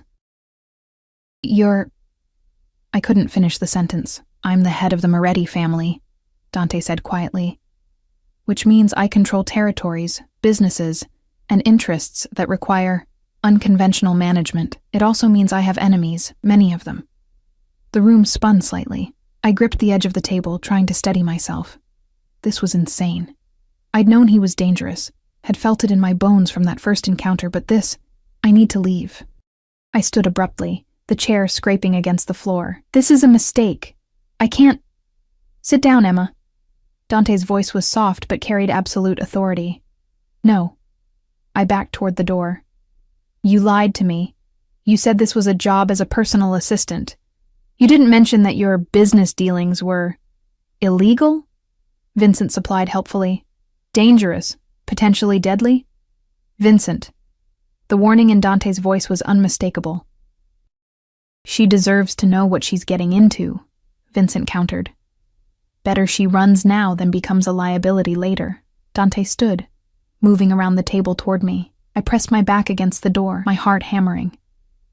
S1: I couldn't finish the sentence. "I'm the head of the Moretti family," Dante said quietly, "which means I control territories, businesses, and interests that require unconventional management. It also means I have enemies, many of them." The room spun slightly. I gripped the edge of the table, trying to steady myself. This was insane. I'd known he was dangerous, had felt it in my bones from that first encounter, but this, I need to leave. I stood abruptly, the chair scraping against the floor. "This is a mistake. I can't—" "Sit down, Emma." Dante's voice was soft but carried absolute authority. "No." I backed toward the door. "You lied to me. You said this was a job as a personal assistant. You didn't mention that your business dealings were illegal?" Vincent supplied helpfully. "Dangerous, potentially deadly?" "Vincent." The warning in Dante's voice was unmistakable. "She deserves to know what she's getting into," Vincent countered. "Better she runs now than becomes a liability later." Dante stood, moving around the table toward me. I pressed my back against the door, my heart hammering.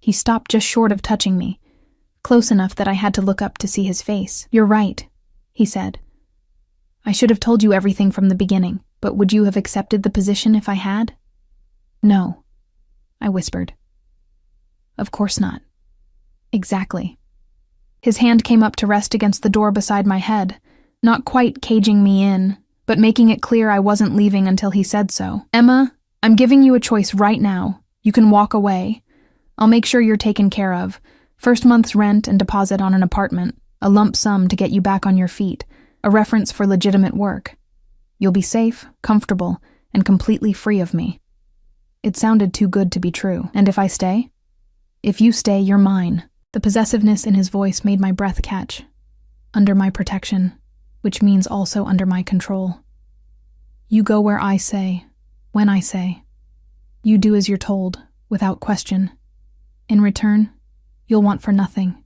S1: He stopped just short of touching me, close enough that I had to look up to see his face. "You're right," he said. I should have told you everything from the beginning, but would you have accepted the position if I had? No, I whispered. Of course not. Exactly. His hand came up to rest against the door beside my head, not quite caging me in, but making it clear I wasn't leaving until he said so. Emma, I'm giving you a choice right now. You can walk away. I'll make sure you're taken care of. First month's rent and deposit on an apartment, a lump sum to get you back on your feet, a reference for legitimate work. You'll be safe, comfortable, and completely free of me. It sounded too good to be true. And if I stay? If you stay, you're mine. The possessiveness in his voice made my breath catch. Under my protection, which means also under my control. You go where I say, when I say. You do as you're told, without question. In return, you'll want for nothing.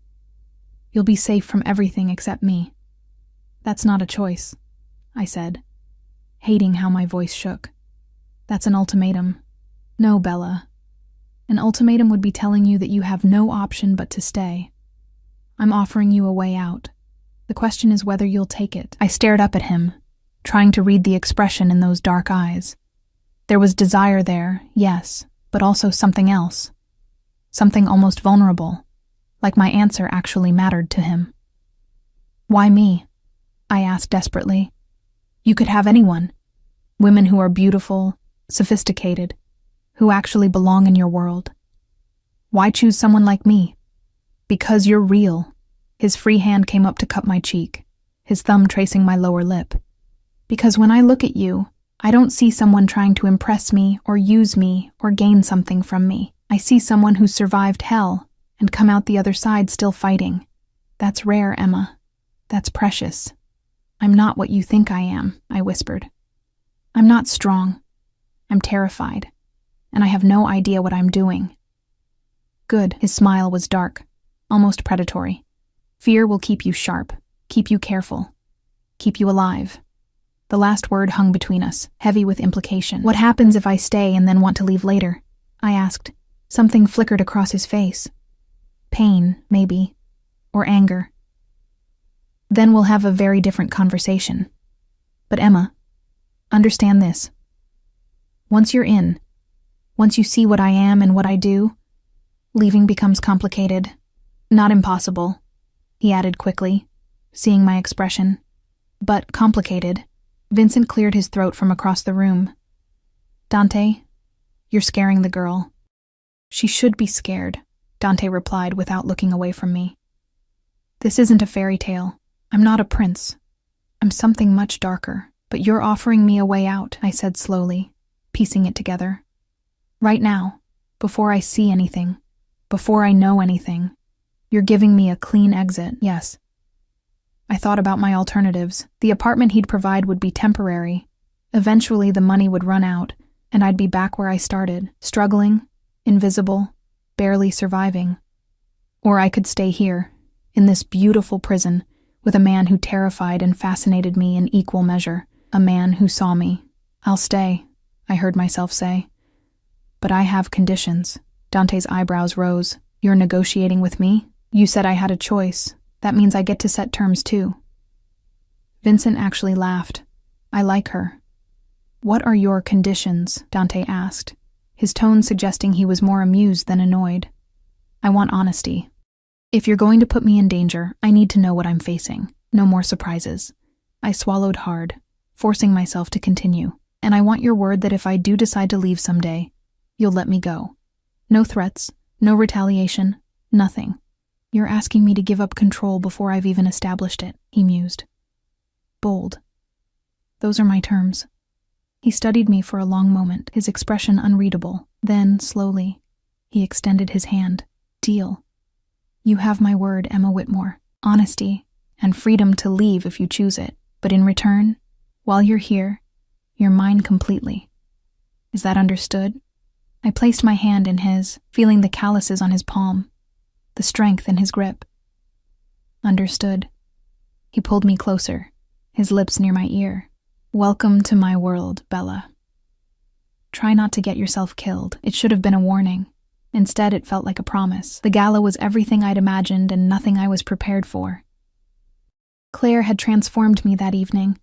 S1: You'll be safe from everything except me. That's not a choice, I said, hating how my voice shook. That's an ultimatum. No, Bella. An ultimatum would be telling you that you have no option but to stay. I'm offering you a way out. The question is whether you'll take it. I stared up at him, trying to read the expression in those dark eyes. There was desire there, yes, but also something else. Something almost vulnerable, like my answer actually mattered to him. Why me? I asked desperately. You could have anyone. Women who are beautiful, sophisticated, who actually belong in your world. Why choose someone like me? Because you're real. His free hand came up to cup my cheek, his thumb tracing my lower lip. Because when I look at you, I don't see someone trying to impress me or use me or gain something from me. I see someone who's survived hell and come out the other side still fighting. That's rare, Emma. That's precious. I'm not what you think I am, I whispered. I'm not strong. I'm terrified, and I have no idea what I'm doing. Good. His smile was dark, almost predatory. Fear will keep you sharp, keep you careful, keep you alive. The last word hung between us, heavy with implication. What happens if I stay and then want to leave later? I asked. Something flickered across his face. Pain, maybe, or anger. Then we'll have a very different conversation. But Emma, understand this. Once you're in, once you see what I am and what I do, leaving becomes complicated. Not impossible, he added quickly, seeing my expression. But complicated. Vincent cleared his throat from across the room. Dante, you're scaring the girl. She should be scared, Dante replied without looking away from me. This isn't a fairy tale. I'm not a prince. I'm something much darker. But you're offering me a way out, I said slowly, piecing it together. Right now, before I see anything, before I know anything, you're giving me a clean exit, yes. I thought about my alternatives. The apartment he'd provide would be temporary. Eventually the money would run out, and I'd be back where I started, struggling, invisible, barely surviving. Or I could stay here, in this beautiful prison, with a man who terrified and fascinated me in equal measure, a man who saw me. I'll stay, I heard myself say. But I have conditions. Dante's eyebrows rose. You're negotiating with me? You said I had a choice. That means I get to set terms too. Vincent actually laughed. I like her. What are your conditions? Dante asked, his tone suggesting he was more amused than annoyed. I want honesty. If you're going to put me in danger, I need to know what I'm facing. No more surprises. I swallowed hard, forcing myself to continue. And I want your word that if I do decide to leave someday, you'll let me go. No threats, no retaliation, nothing. You're asking me to give up control before I've even established it, he mused. Bold. Those are my terms. He studied me for a long moment, his expression unreadable. Then, slowly, he extended his hand. Deal. You have my word, Emma Whitmore. Honesty and freedom to leave if you choose it. But in return, while you're here, you're mine completely. Is that understood? I placed my hand in his, feeling the calluses on his palm, the strength in his grip. Understood. He pulled me closer, his lips near my ear. Welcome to my world, Bella. Try not to get yourself killed. It should have been a warning. Instead, it felt like a promise. The gala was everything I'd imagined and nothing I was prepared for. Claire had transformed me that evening.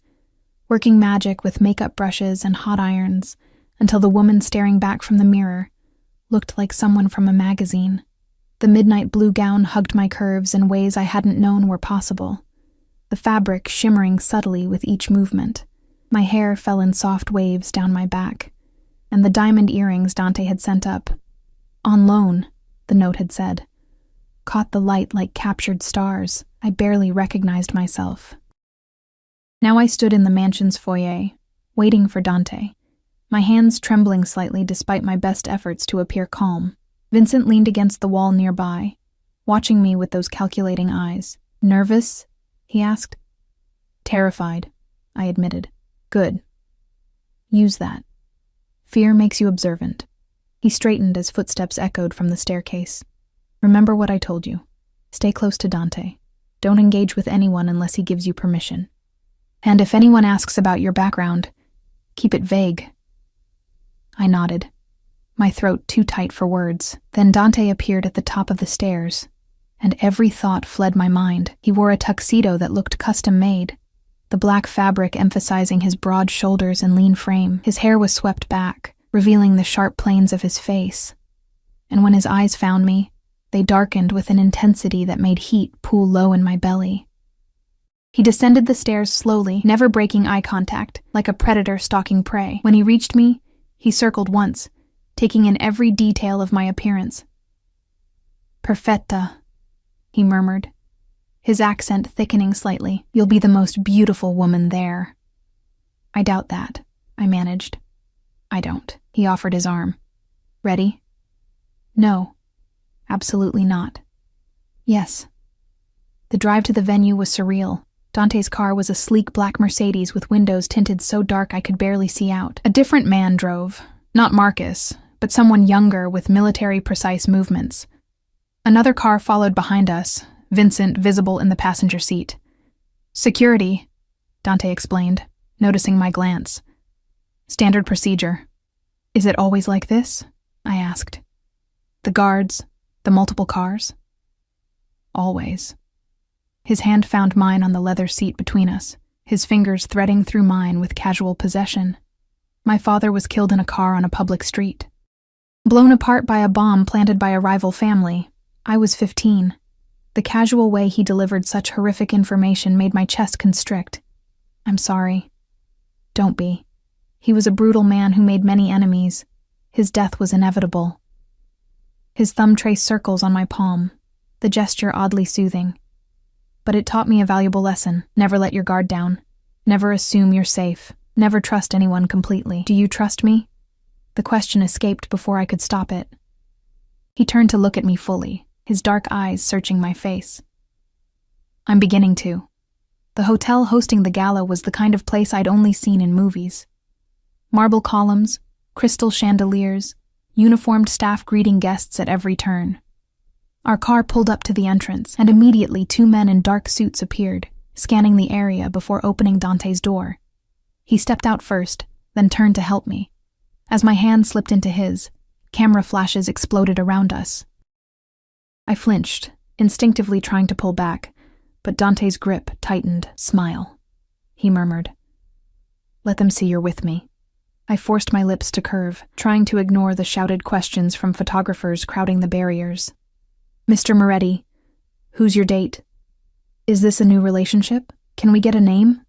S1: working magic with makeup brushes and hot irons until the woman staring back from the mirror looked like someone from a magazine. The midnight blue gown hugged my curves in ways I hadn't known were possible, the fabric shimmering subtly with each movement. My hair fell in soft waves down my back, and the diamond earrings Dante had sent up, on loan, the note had said, caught the light like captured stars. I barely recognized myself. Now I stood in the mansion's foyer, waiting for Dante, my hands trembling slightly despite my best efforts to appear calm. Vincent leaned against the wall nearby, watching me with those calculating eyes. "Nervous?" he asked. "Terrified," I admitted. "Good. Use that. Fear makes you observant." He straightened as footsteps echoed from the staircase. "Remember what I told you. Stay close to Dante. Don't engage with anyone unless he gives you permission. And if anyone asks about your background, keep it vague." I nodded, my throat too tight for words. Then Dante appeared at the top of the stairs, and every thought fled my mind. He wore a tuxedo that looked custom-made, the black fabric emphasizing his broad shoulders and lean frame. His hair was swept back, revealing the sharp planes of his face. And when his eyes found me, they darkened with an intensity that made heat pool low in my belly. He descended the stairs slowly, never breaking eye contact, like a predator stalking prey. When he reached me, he circled once, taking in every detail of my appearance. "Perfetta," he murmured, his accent thickening slightly. "You'll be the most beautiful woman there." "I doubt that," I managed. "I don't." He offered his arm. "Ready?" "No, absolutely not." "Yes." The drive to the venue was surreal. Dante's car was a sleek black Mercedes with windows tinted so dark I could barely see out. A different man drove, not Marcus, but someone younger with military-precise movements. Another car followed behind us, Vincent visible in the passenger seat. "Security," Dante explained, noticing my glance. "Standard procedure." "Is it always like this?" I asked. "The guards, the multiple cars?" "Always." His hand found mine on the leather seat between us, his fingers threading through mine with casual possession. My father was killed in a car on a public street. Blown apart by a bomb planted by a rival family. I was 15. The casual way he delivered such horrific information made my chest constrict. "I'm sorry." "Don't be. He was a brutal man who made many enemies. His death was inevitable." His thumb traced circles on my palm, the gesture oddly soothing. But it taught me a valuable lesson. Never let your guard down. Never assume you're safe. Never trust anyone completely. "Do you trust me?" The question escaped before I could stop it. He turned to look at me fully, his dark eyes searching my face. "I'm beginning to." The hotel hosting the gala was the kind of place I'd only seen in movies. Marble columns, crystal chandeliers, uniformed staff greeting guests at every turn. Our car pulled up to the entrance, and immediately 2 men in dark suits appeared, scanning the area before opening Dante's door. He stepped out first, then turned to help me. As my hand slipped into his, camera flashes exploded around us. I flinched, instinctively trying to pull back, but Dante's grip tightened. "Smile," he murmured. "Let them see you're with me." I forced my lips to curve, trying to ignore the shouted questions from photographers crowding the barriers. "Mr. Moretti, who's your date? Is this a new relationship? Can we get a name?"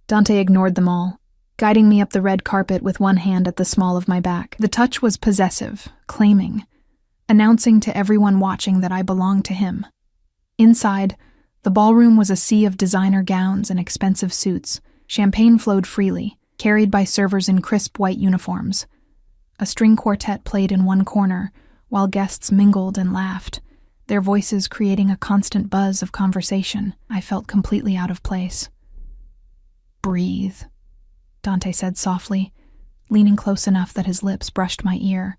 S1: Dante ignored them all, guiding me up the red carpet with one hand at the small of my back. The touch was possessive, claiming, announcing to everyone watching that I belonged to him. Inside, the ballroom was a sea of designer gowns and expensive suits. Champagne flowed freely, carried by servers in crisp white uniforms. A string quartet played in one corner, while guests mingled and laughed, their voices creating a constant buzz of conversation. I felt completely out of place. "Breathe," Dante said softly, leaning close enough that his lips brushed my ear.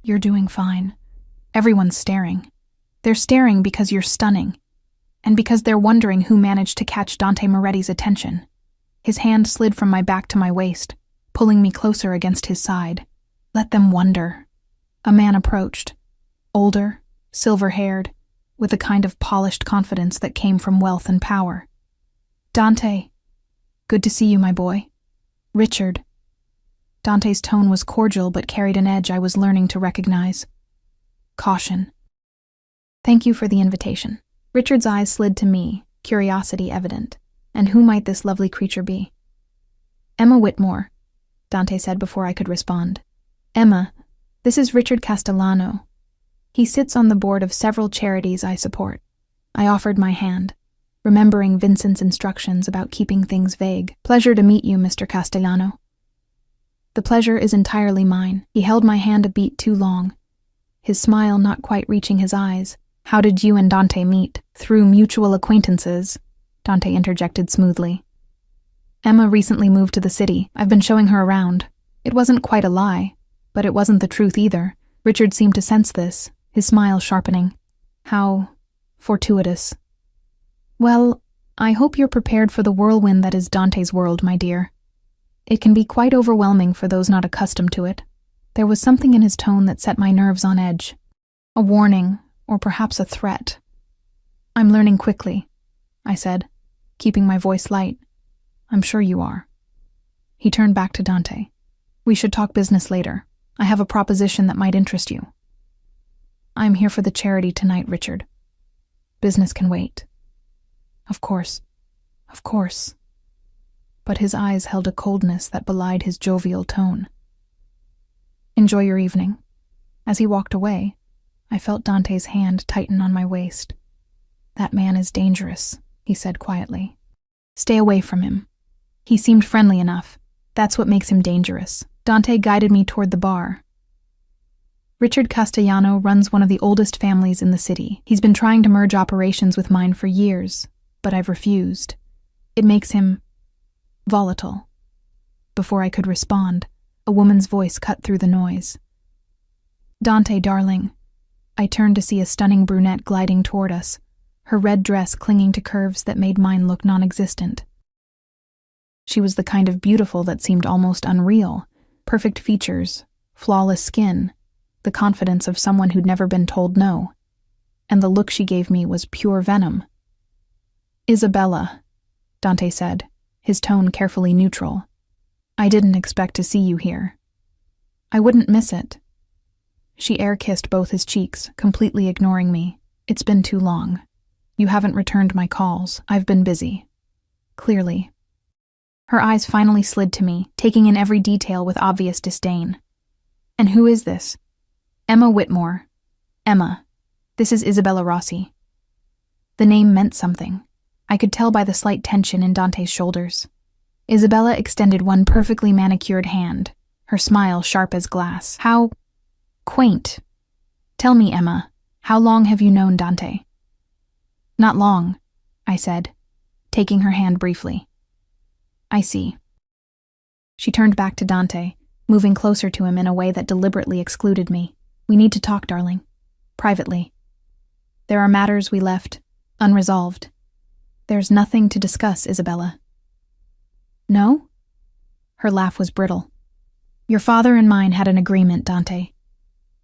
S1: "You're doing fine. Everyone's staring. They're staring because you're stunning, and because they're wondering who managed to catch Dante Moretti's attention." His hand slid from my back to my waist, pulling me closer against his side. "Let them wonder." A man approached, older, silver-haired, with a kind of polished confidence that came from wealth and power. "Dante, good to see you, my boy." Richard. Dante's tone was cordial but carried an edge I was learning to recognize. Caution. Thank you for the invitation. Richard's eyes slid to me, curiosity evident. And who might this lovely creature be? Emma Whitmore, Dante said before I could respond. Emma, this is Richard Castellano. He sits on the board of several charities I support. I offered my hand, remembering Vincent's instructions about keeping things vague. Pleasure to meet you, Mr. Castellano. The pleasure is entirely mine. He held my hand a beat too long, his smile not quite reaching his eyes. How did you and Dante meet? Through mutual acquaintances, Dante interjected smoothly. Emma recently moved to the city. I've been showing her around. It wasn't quite a lie, but it wasn't the truth either. Richard seemed to sense this, his smile sharpening. How fortuitous. Well, I hope you're prepared for the whirlwind that is Dante's world, my dear. It can be quite overwhelming for those not accustomed to it. There was something in his tone that set my nerves on edge. A warning, or perhaps a threat. I'm learning quickly, I said, keeping my voice light. I'm sure you are. He turned back to Dante. We should talk business later. I have a proposition that might interest you. I'm here for the charity tonight, Richard. Business can wait. Of course. Of course. But his eyes held a coldness that belied his jovial tone. Enjoy your evening. As he walked away, I felt Dante's hand tighten on my waist. That man is dangerous, he said quietly. Stay away from him. He seemed friendly enough. That's what makes him dangerous. Dante guided me toward the bar. Richard Castellano runs one of the oldest families in the city. He's been trying to merge operations with mine for years, but I've refused. It makes him volatile. Before I could respond, a woman's voice cut through the noise. Dante, darling. I turned to see a stunning brunette gliding toward us, her red dress clinging to curves that made mine look non-existent. She was the kind of beautiful that seemed almost unreal. Perfect features, flawless skin, the confidence of someone who'd never been told no. And the look she gave me was pure venom. Isabella, Dante said, his tone carefully neutral. I didn't expect to see you here. I wouldn't miss it. She air-kissed both his cheeks, completely ignoring me. It's been too long. You haven't returned my calls. I've been busy. Clearly. Her eyes finally slid to me, taking in every detail with obvious disdain. And who is this? Emma Whitmore. Emma. This is Isabella Rossi. The name meant something. I could tell by the slight tension in Dante's shoulders. Isabella extended one perfectly manicured hand, her smile sharp as glass. How quaint. Tell me, Emma, how long have you known Dante? Not long, I said, taking her hand briefly. I see. She turned back to Dante, moving closer to him in a way that deliberately excluded me. We need to talk, darling. Privately. There are matters we left unresolved. There's nothing to discuss, Isabella. No? Her laugh was brittle. Your father and mine had an agreement, Dante.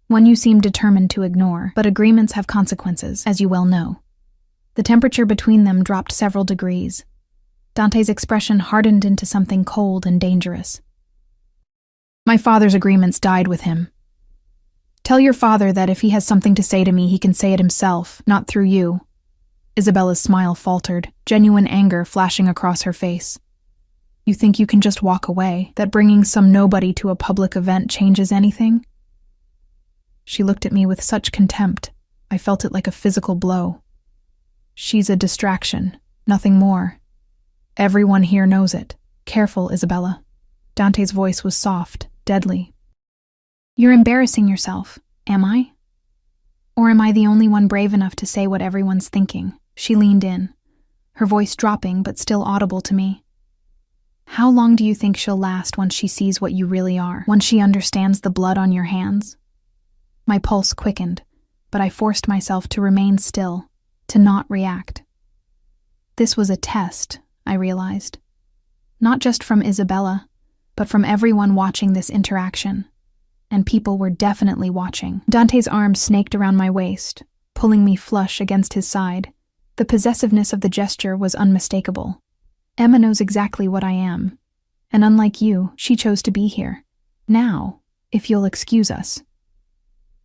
S1: One you seem determined to ignore, but agreements have consequences, as you well know. The temperature between them dropped several degrees. Dante's expression hardened into something cold and dangerous. My father's agreements died with him. Tell your father that if he has something to say to me, he can say it himself, not through you. Isabella's smile faltered, genuine anger flashing across her face. You think you can just walk away, that bringing some nobody to a public event changes anything? She looked at me with such contempt, I felt it like a physical blow. She's a distraction, nothing more. Everyone here knows it. Careful, Isabella. Dante's voice was soft, deadly. You're embarrassing yourself, am I? Or am I the only one brave enough to say what everyone's thinking? She leaned in, her voice dropping but still audible to me. How long do you think she'll last once she sees what you really are? Once she understands the blood on your hands? My pulse quickened, but I forced myself to remain still, to not react. This was a test, I realized. Not just from Isabella, but from everyone watching this interaction. And people were definitely watching. Dante's arm snaked around my waist, pulling me flush against his side. The possessiveness of the gesture was unmistakable. Emma knows exactly what I am, And unlike you, she chose to be here. Now, if you'll excuse us."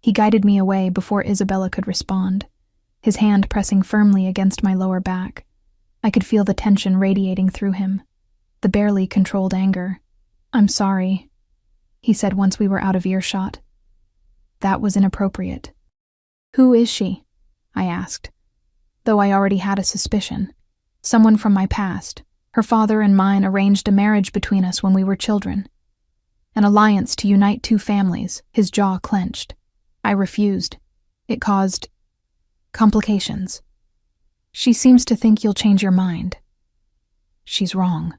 S1: He guided me away before Isabella could respond, his hand pressing firmly against my lower back. I could feel the tension radiating through him, the barely controlled anger. "I'm sorry," he said once we were out of earshot. "That was inappropriate." "Who is she?" I asked, though I already had a suspicion. Someone from my past. Her father and mine arranged a marriage between us when we were children. An alliance to unite two families. His jaw clenched. I refused. It caused complications. "She seems to think you'll change your mind." "She's wrong."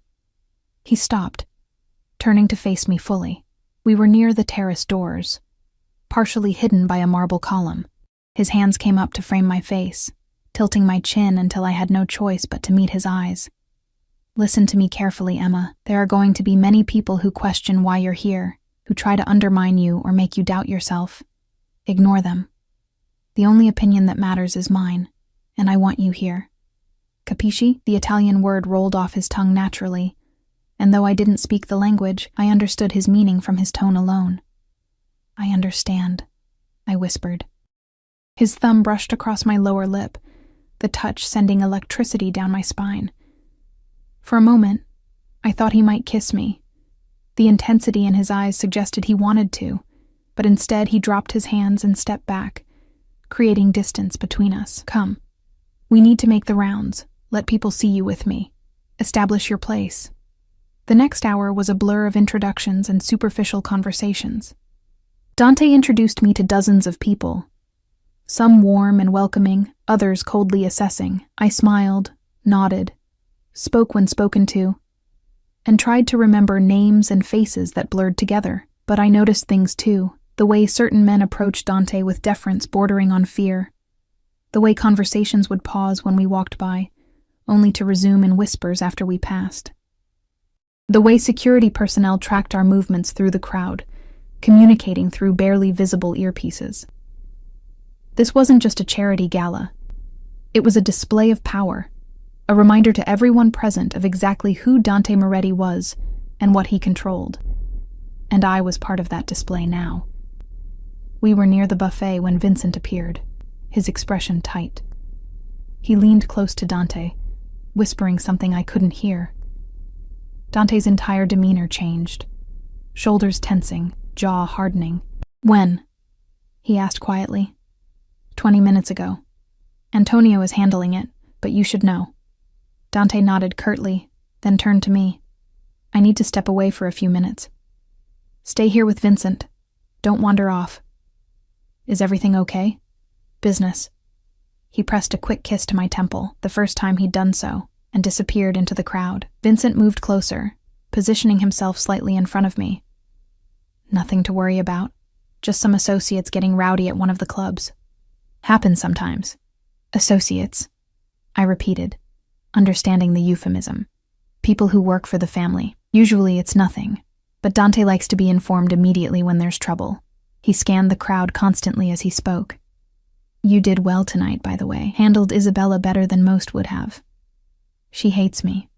S1: He stopped, turning to face me fully. We were near the terrace doors, partially hidden by a marble column. His hands came up to frame my face, tilting my chin until I had no choice but to meet his eyes. "Listen to me carefully, Emma. There are going to be many people who question why you're here, who try to undermine you or make you doubt yourself. Ignore them. The only opinion that matters is mine, and I want you here. Capisci?" The Italian word rolled off his tongue naturally, and though I didn't speak the language, I understood his meaning from his tone alone. "I understand," I whispered. His thumb brushed across my lower lip, the touch sending electricity down my spine. For a moment, I thought he might kiss me. The intensity in his eyes suggested he wanted to, but instead he dropped his hands and stepped back, creating distance between us. "Come. We need to make the rounds. Let people see you with me. Establish your place." The next hour was a blur of introductions and superficial conversations. Dante introduced me to dozens of people, some warm and welcoming, others coldly assessing. I smiled, nodded, spoke when spoken to, and tried to remember names and faces that blurred together. But I noticed things too, the way certain men approached Dante with deference bordering on fear, the way conversations would pause when we walked by, only to resume in whispers after we passed. The way security personnel tracked our movements through the crowd, communicating through barely visible earpieces. This wasn't just a charity gala. It was a display of power, a reminder to everyone present of exactly who Dante Moretti was and what he controlled. And I was part of that display now. We were near the buffet when Vincent appeared, his expression tight. He leaned close to Dante, whispering something I couldn't hear. Dante's entire demeanor changed, shoulders tensing, jaw hardening. "When?" he asked quietly. 20 minutes ago. Antonio is handling it, but you should know." Dante nodded curtly, then turned to me. "I need to step away for a few minutes. Stay here with Vincent. Don't wander off." "Is everything okay?" "Business." He pressed a quick kiss to my temple, the first time he'd done so, and disappeared into the crowd. Vincent moved closer, positioning himself slightly in front of me. "Nothing to worry about. Just some associates getting rowdy at one of the clubs. Happens sometimes." "Associates," I repeated, understanding the euphemism. "People who work for the family. Usually it's nothing, but Dante likes to be informed immediately when there's trouble." He scanned the crowd constantly as he spoke. "You did well tonight, by the way. Handled Isabella better than most would have. She hates me.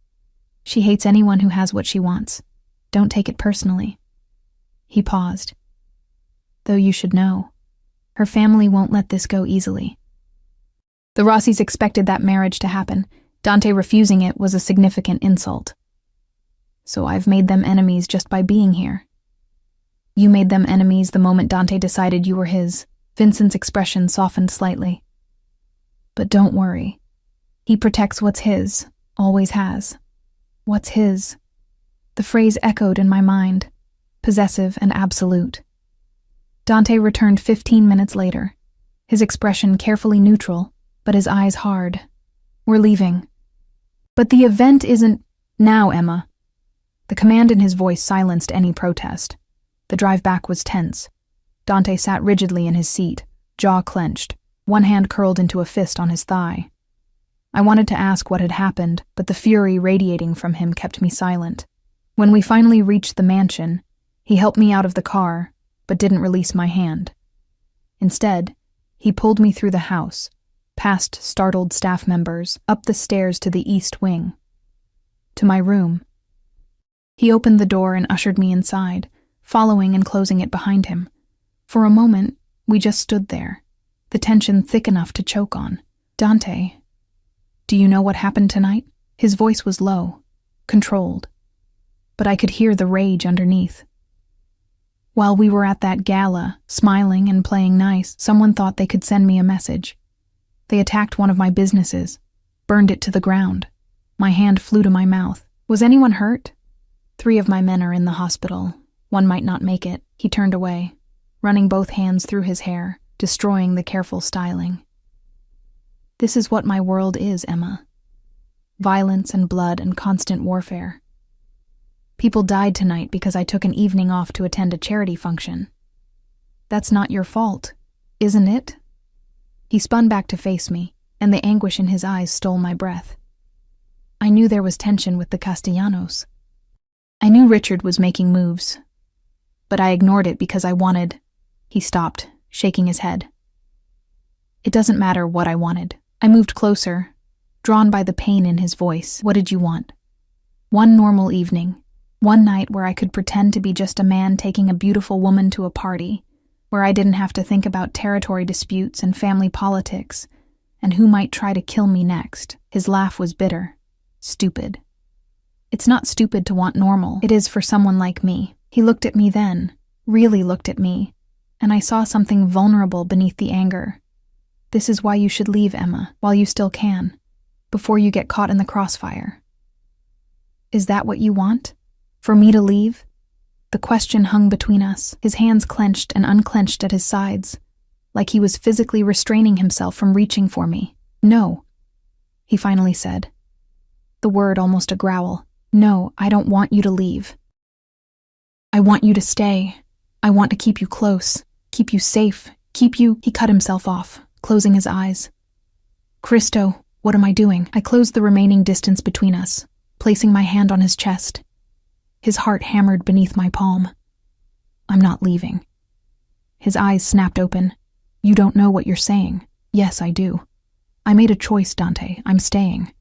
S1: She hates anyone who has what she wants. Don't take it personally." He paused. "Though you should know, her family won't let this go easily. The Rossis expected that marriage to happen. Dante refusing it was a significant insult. So I've made them enemies just by being here." "You made them enemies the moment Dante decided you were his." Vincent's expression softened slightly. "But don't worry. He protects what's his, always has." "What's his?" The phrase echoed in my mind, possessive and absolute. Dante returned 15 minutes later, his expression carefully neutral, but his eyes hard. "We're leaving." "But the event isn't now, Emma." The command in his voice silenced any protest. The drive back was tense. Dante sat rigidly in his seat, jaw clenched, one hand curled into a fist on his thigh. I wanted to ask what had happened, but the fury radiating from him kept me silent. When we finally reached the mansion, he helped me out of the car, but didn't release my hand. Instead, he pulled me through the house, past startled staff members, up the stairs to the east wing, to my room. He opened the door and ushered me inside, following and closing it behind him. For a moment, we just stood there, the tension thick enough to choke on. "Dante, do you know what happened tonight?" His voice was low, controlled, but I could hear the rage underneath. While we were at that gala, smiling and playing nice, someone thought they could send me a message. They attacked one of my businesses, burned it to the ground. My hand flew to my mouth. "Was anyone hurt?" "3 of my men are in the hospital. One might not make it." He turned away, running both hands through his hair, destroying the careful styling. "This is what my world is, Emma. Violence and blood and constant warfare. People died tonight because I took an evening off to attend a charity function. That's not your fault, isn't it?" He spun back to face me, and the anguish in his eyes stole my breath. I knew there was tension with the Castellanos. I knew Richard was making moves, but I ignored it because I wanted. He stopped, shaking his head. "It doesn't matter what I wanted." I moved closer, drawn by the pain in his voice. "What did you want?" "One normal evening. One night where I could pretend to be just a man taking a beautiful woman to a party, where I didn't have to think about territory disputes and family politics, and who might try to kill me next." His laugh was bitter. "Stupid. It's not stupid to want normal. It is for someone like me." He looked at me then, really looked at me, and I saw something vulnerable beneath the anger. "This is why you should leave, Emma, while you still can, before you get caught in the crossfire." "Is that what you want? For me to leave?" The question hung between us, his hands clenched and unclenched at his sides, like he was physically restraining himself from reaching for me. "No," he finally said. The word almost a growl. "No, I don't want you to leave. I want you to stay. I want to keep you close, keep you safe, keep you—" He cut himself off, closing his eyes. "Cristo, what am I doing?" I closed the remaining distance between us, placing my hand on his chest. His heart hammered beneath my palm. "I'm not leaving." His eyes snapped open. "You don't know what you're saying." "Yes, I do. I made a choice, Dante. I'm staying."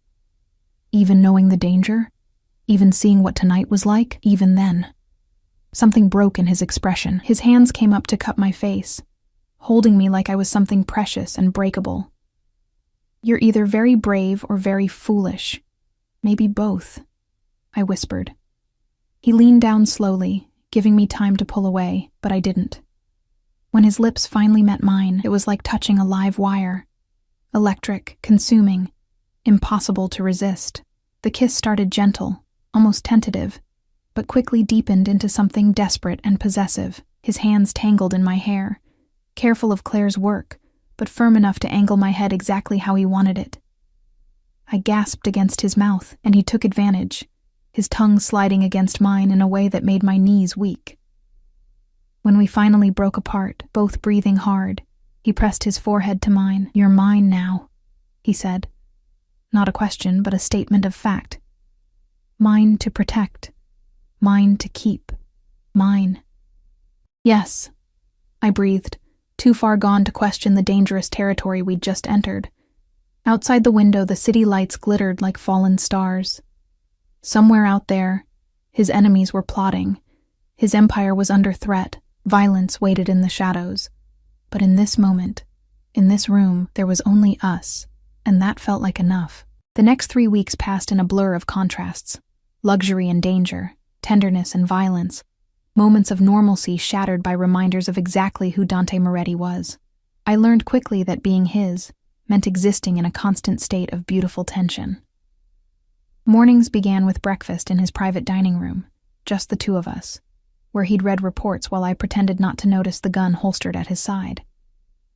S1: "Even knowing the danger? Even seeing what tonight was like? Even then?" Something broke in his expression. His hands came up to cup my face, holding me like I was something precious and breakable. "You're either very brave or very foolish. Maybe both," I whispered. He leaned down slowly, giving me time to pull away, but I didn't. When his lips finally met mine, it was like touching a live wire. Electric, consuming, impossible to resist. The kiss started gentle, almost tentative, but quickly deepened into something desperate and possessive. His hands tangled in my hair, careful of Claire's work, but firm enough to angle my head exactly how he wanted it. I gasped against his mouth, and he took advantage, his tongue sliding against mine in a way that made my knees weak. When we finally broke apart, both breathing hard, he pressed his forehead to mine. "You're mine now," he said. Not a question, but a statement of fact. Mine to protect. Mine to keep. Mine. "Yes," I breathed, too far gone to question the dangerous territory we'd just entered. Outside the window, the city lights glittered like fallen stars. Somewhere out there, his enemies were plotting. His empire was under threat. Violence waited in the shadows. But in this moment, in this room, there was only us, and that felt like enough. The next 3 weeks passed in a blur of contrasts. Luxury and danger, tenderness and violence, moments of normalcy shattered by reminders of exactly who Dante Moretti was. I learned quickly that being his meant existing in a constant state of beautiful tension. Mornings began with breakfast in his private dining room, just the two of us, where he'd read reports while I pretended not to notice the gun holstered at his side.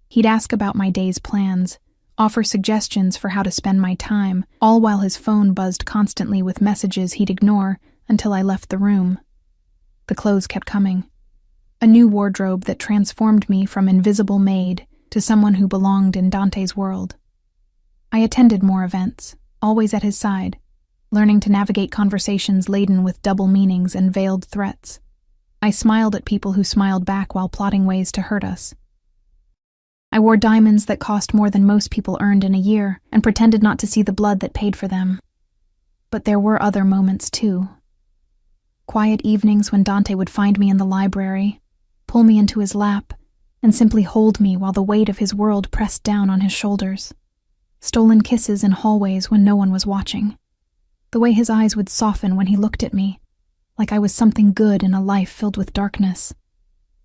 S1: He'd ask about my day's plans, offer suggestions for how to spend my time, all while his phone buzzed constantly with messages he'd ignore until I left the room. The clothes kept coming. A new wardrobe that transformed me from invisible maid to someone who belonged in Dante's world. I attended more events, always at his side, learning to navigate conversations laden with double meanings and veiled threats. I smiled at people who smiled back while plotting ways to hurt us. I wore diamonds that cost more than most people earned in a year and pretended not to see the blood that paid for them. But there were other moments too. quiet evenings when Dante would find me in the library, pull me into his lap, and simply hold me while the weight of his world pressed down on his shoulders. Stolen kisses in hallways when no one was watching. The way his eyes would soften when he looked at me, like I was something good in a life filled with darkness.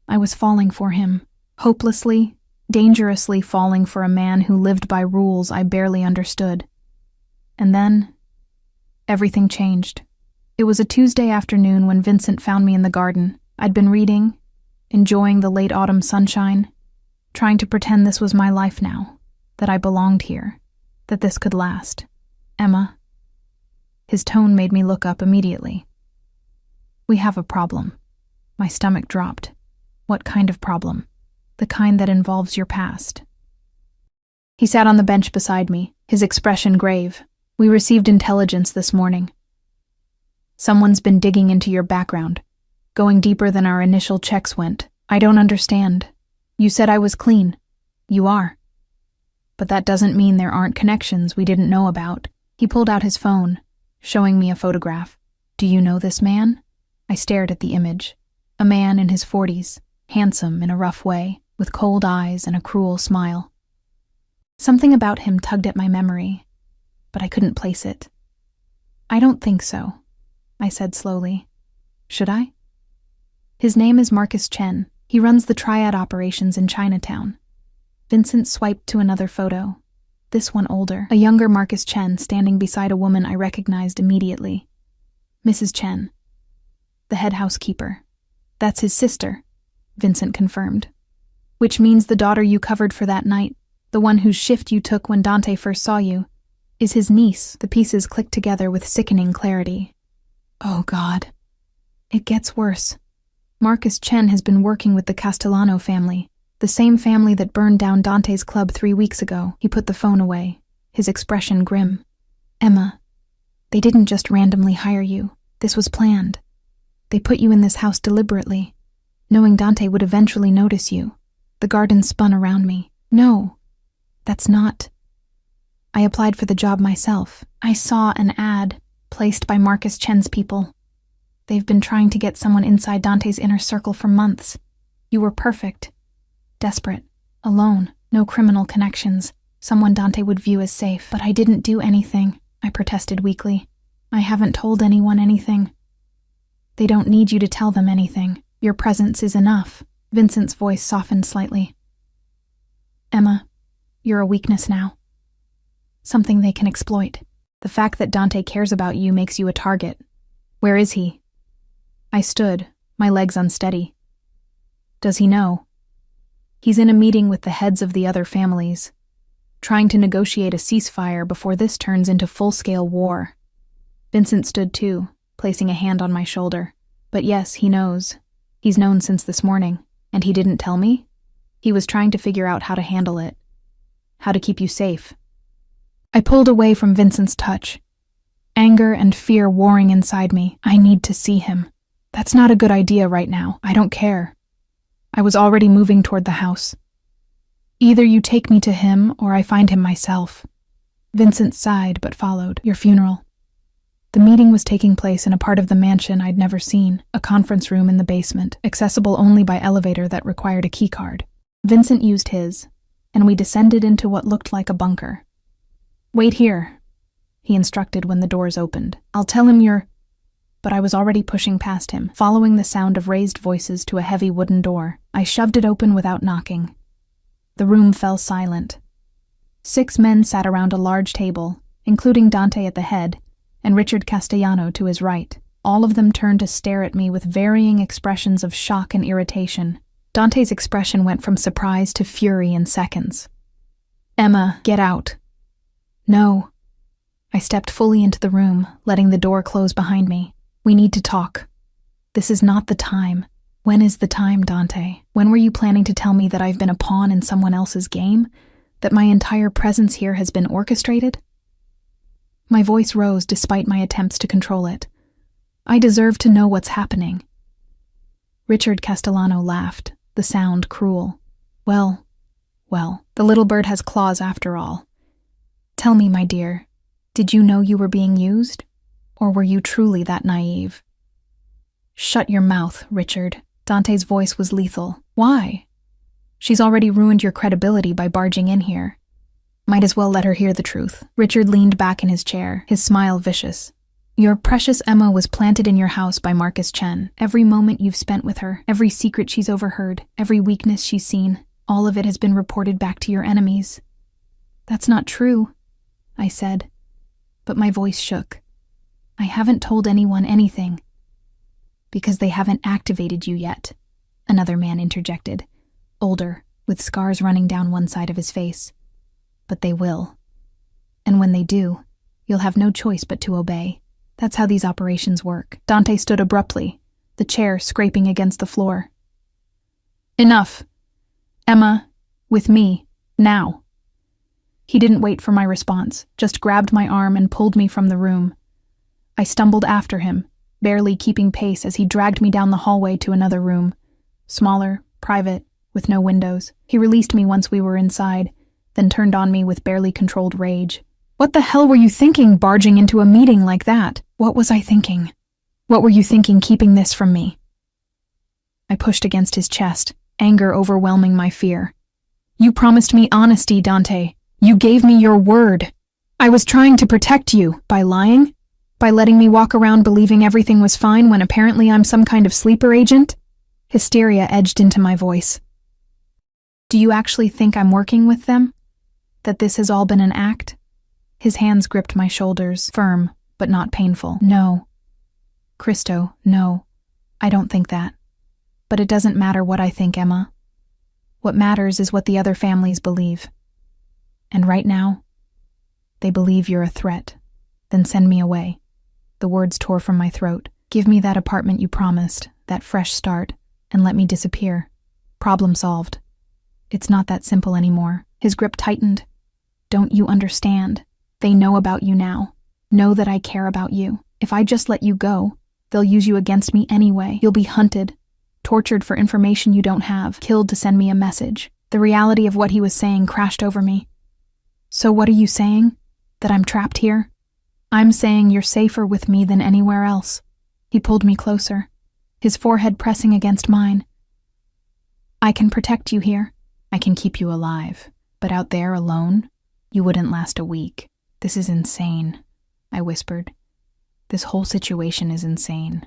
S1: I was falling for him, hopelessly, dangerously falling for a man who lived by rules I barely understood. And then, everything changed. It was a Tuesday afternoon when Vincent found me in the garden. I'd been reading, enjoying the late autumn sunshine, trying to pretend this was my life now, that I belonged here, that this could last. Emma. His tone made me look up immediately. We have a problem. My stomach dropped. What kind of problem? The kind that involves your past. He sat on the bench beside me, his expression grave. We received intelligence this morning. Someone's been digging into your background, going deeper than our initial checks went. I don't understand. You said I was clean. You are. But that doesn't mean there aren't connections we didn't know about. He pulled out his phone, showing me a photograph. Do you know this man? I stared at the image. A man in his 40s, handsome in a rough way, with cold eyes and a cruel smile. Something about him tugged at my memory, but I couldn't place it. I don't think so, I said slowly. Should I? His name is Marcus Chen. He runs the triad operations in Chinatown. Vincent swiped to another photo, this one older, a younger Marcus Chen standing beside a woman I recognized immediately. Mrs. Chen, the head housekeeper. That's his sister, Vincent confirmed. Which means the daughter you covered for that night, the one whose shift you took when Dante first saw you, is his niece. The pieces clicked together with sickening clarity. Oh God. It gets worse. Marcus Chen has been working with the Castellano family, the same family that burned down Dante's club 3 weeks ago. He put the phone away, his expression grim. Emma, they didn't just randomly hire you. This was planned. They put you in this house deliberately, knowing Dante would eventually notice you. The garden spun around me. No, that's not. I applied for the job myself. I saw an ad placed by Marcus Chen's people. They've been trying to get someone inside Dante's inner circle for months. You were perfect. Desperate. Alone. No criminal connections. Someone Dante would view as safe. But I didn't do anything, I protested weakly. I haven't told anyone anything. They don't need you to tell them anything. Your presence is enough. Vincent's voice softened slightly. Emma, you're a weakness now. Something they can exploit. The fact that Dante cares about you makes you a target. Where is he? I stood, my legs unsteady. Does he know? He's in a meeting with the heads of the other families, trying to negotiate a ceasefire before this turns into full-scale war. Vincent stood too, placing a hand on my shoulder. But yes, he knows. He's known since this morning. And he didn't tell me? He was trying to figure out how to handle it. How to keep you safe. I pulled away from Vincent's touch. Anger and fear warring inside me. I need to see him. That's not a good idea right now. I don't care. I was already moving toward the house. Either you take me to him or I find him myself. Vincent sighed but followed. Your funeral. The meeting was taking place in a part of the mansion I'd never seen, a conference room in the basement, accessible only by elevator that required a keycard. Vincent used his, and we descended into what looked like a bunker. Wait here, he instructed when the doors opened. I'll tell him you're... But I was already pushing past him, following the sound of raised voices to a heavy wooden door. I shoved it open without knocking. The room fell silent. 6 men sat around a large table, including Dante at the head, and Richard Castellano to his right. All of them turned to stare at me with varying expressions of shock and irritation. Dante's expression went from surprise to fury in seconds. Emma, get out. No. I stepped fully into the room, letting the door close behind me. We need to talk. This is not the time. When is the time, Dante? When were you planning to tell me that I've been a pawn in someone else's game? That my entire presence here has been orchestrated? My voice rose despite my attempts to control it. I deserve to know what's happening. Richard Castellano laughed, the sound cruel. Well, the little bird has claws after all. Tell me, my dear, did you know you were being used? Or were you truly that naive? Shut your mouth, Richard. Dante's voice was lethal. Why? She's already ruined your credibility by barging in here. Might as well let her hear the truth. Richard leaned back in his chair, his smile vicious. Your precious Emma was planted in your house by Marcus Chen. Every moment you've spent with her, every secret she's overheard, every weakness she's seen, all of it has been reported back to your enemies. That's not true, I said, but my voice shook. I haven't told anyone anything. Because they haven't activated you yet, another man interjected, older, with scars running down one side of his face. But they will. And when they do, you'll have no choice but to obey. That's how these operations work. Dante stood abruptly, the chair scraping against the floor. Enough. Emma, with me, now. He didn't wait for my response, just grabbed my arm and pulled me from the room. I stumbled after him, barely keeping pace as he dragged me down the hallway to another room. Smaller, private, with no windows. He released me once we were inside, then turned on me with barely controlled rage. What the hell were you thinking barging into a meeting like that? What was I thinking? What were you thinking keeping this from me? I pushed against his chest, anger overwhelming my fear. You promised me honesty, Dante. You gave me your word. I was trying to protect you by lying? By letting me walk around believing everything was fine when apparently I'm some kind of sleeper agent? Hysteria edged into my voice. Do you actually think I'm working with them? That this has all been an act? His hands gripped my shoulders, firm, but not painful. No. Christo, no. I don't think that. But it doesn't matter what I think, Emma. What matters is what the other families believe. And right now, they believe you're a threat. Then send me away. The words tore from my throat. Give me that apartment you promised, that fresh start, and let me disappear. Problem solved. It's not that simple anymore. His grip tightened. Don't you understand? They know about you now. Know that I care about you. If I just let you go, they'll use you against me anyway. You'll be hunted, tortured for information you don't have, killed to send me a message. The reality of what he was saying crashed over me. So what are you saying? That I'm trapped here? I'm saying you're safer with me than anywhere else. He pulled me closer, his forehead pressing against mine. I can protect you here. I can keep you alive. But out there alone, you wouldn't last a week. This is insane, I whispered. This whole situation is insane.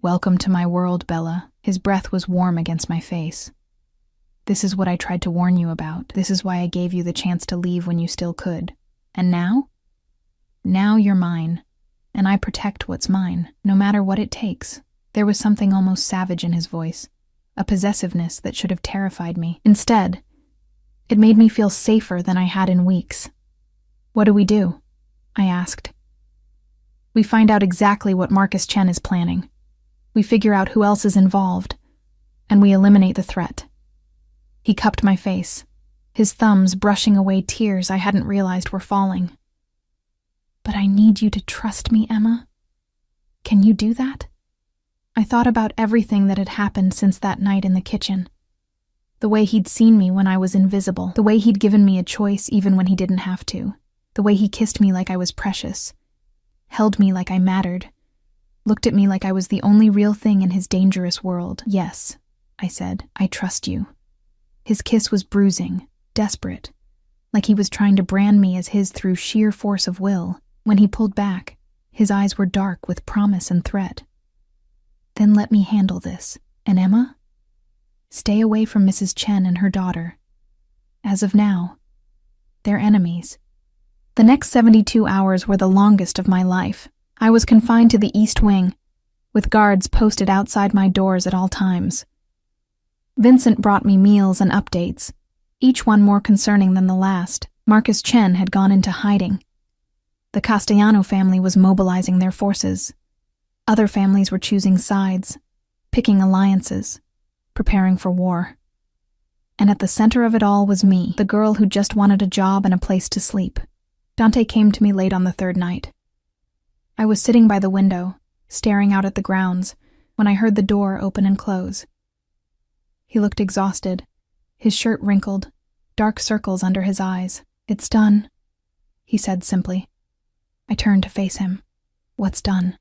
S1: Welcome to my world, Bella. His breath was warm against my face. This is what I tried to warn you about. This is why I gave you the chance to leave when you still could. And now? Now you're mine, and I protect what's mine, no matter what it takes. There was something almost savage in his voice, a possessiveness that should have terrified me. Instead, it made me feel safer than I had in weeks. What do we do? I asked. We find out exactly what Marcus Chen is planning. We figure out who else is involved, and we eliminate the threat. He cupped my face, his thumbs brushing away tears I hadn't realized were falling. But I need you to trust me, Emma. Can you do that? I thought about everything that had happened since that night in the kitchen. The way he'd seen me when I was invisible, the way he'd given me a choice even when he didn't have to, the way he kissed me like I was precious, held me like I mattered, looked at me like I was the only real thing in his dangerous world. Yes, I said, I trust you. His kiss was bruising, desperate, like he was trying to brand me as his through sheer force of will. When he pulled back, his eyes were dark with promise and threat. Then let me handle this. And Emma? Stay away from Mrs. Chen and her daughter. As of now, they're enemies. The next 72 hours were the longest of my life. I was confined to the East Wing, with guards posted outside my doors at all times. Vincent brought me meals and updates, each one more concerning than the last. Marcus Chen had gone into hiding. The Castellano family was mobilizing their forces. Other families were choosing sides, picking alliances, preparing for war. And at the center of it all was me, the girl who just wanted a job and a place to sleep. Dante came to me late on the third night. I was sitting by the window, staring out at the grounds, when I heard the door open and close. He looked exhausted, his shirt wrinkled, dark circles under his eyes. It's done, he said simply. I turned to face him. What's done?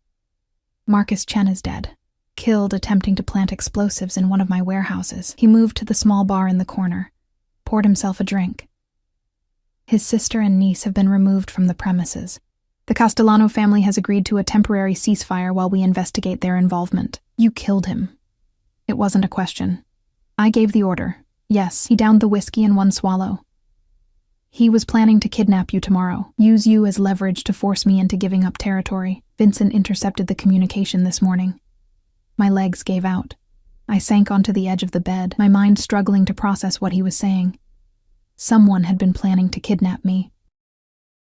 S1: Marcus Chen is dead. killed attempting to plant explosives in one of my warehouses. He moved to the small bar in the corner, poured himself a drink. His sister and niece have been removed from the premises. The Castellano family has agreed to a temporary ceasefire while we investigate their involvement. You killed him. It wasn't a question. I gave the order. Yes, he downed the whiskey in one swallow. He was planning to kidnap you tomorrow, use you as leverage to force me into giving up territory. Vincent intercepted the communication this morning. My legs gave out. I sank onto the edge of the bed, my mind struggling to process what he was saying. Someone had been planning to kidnap me,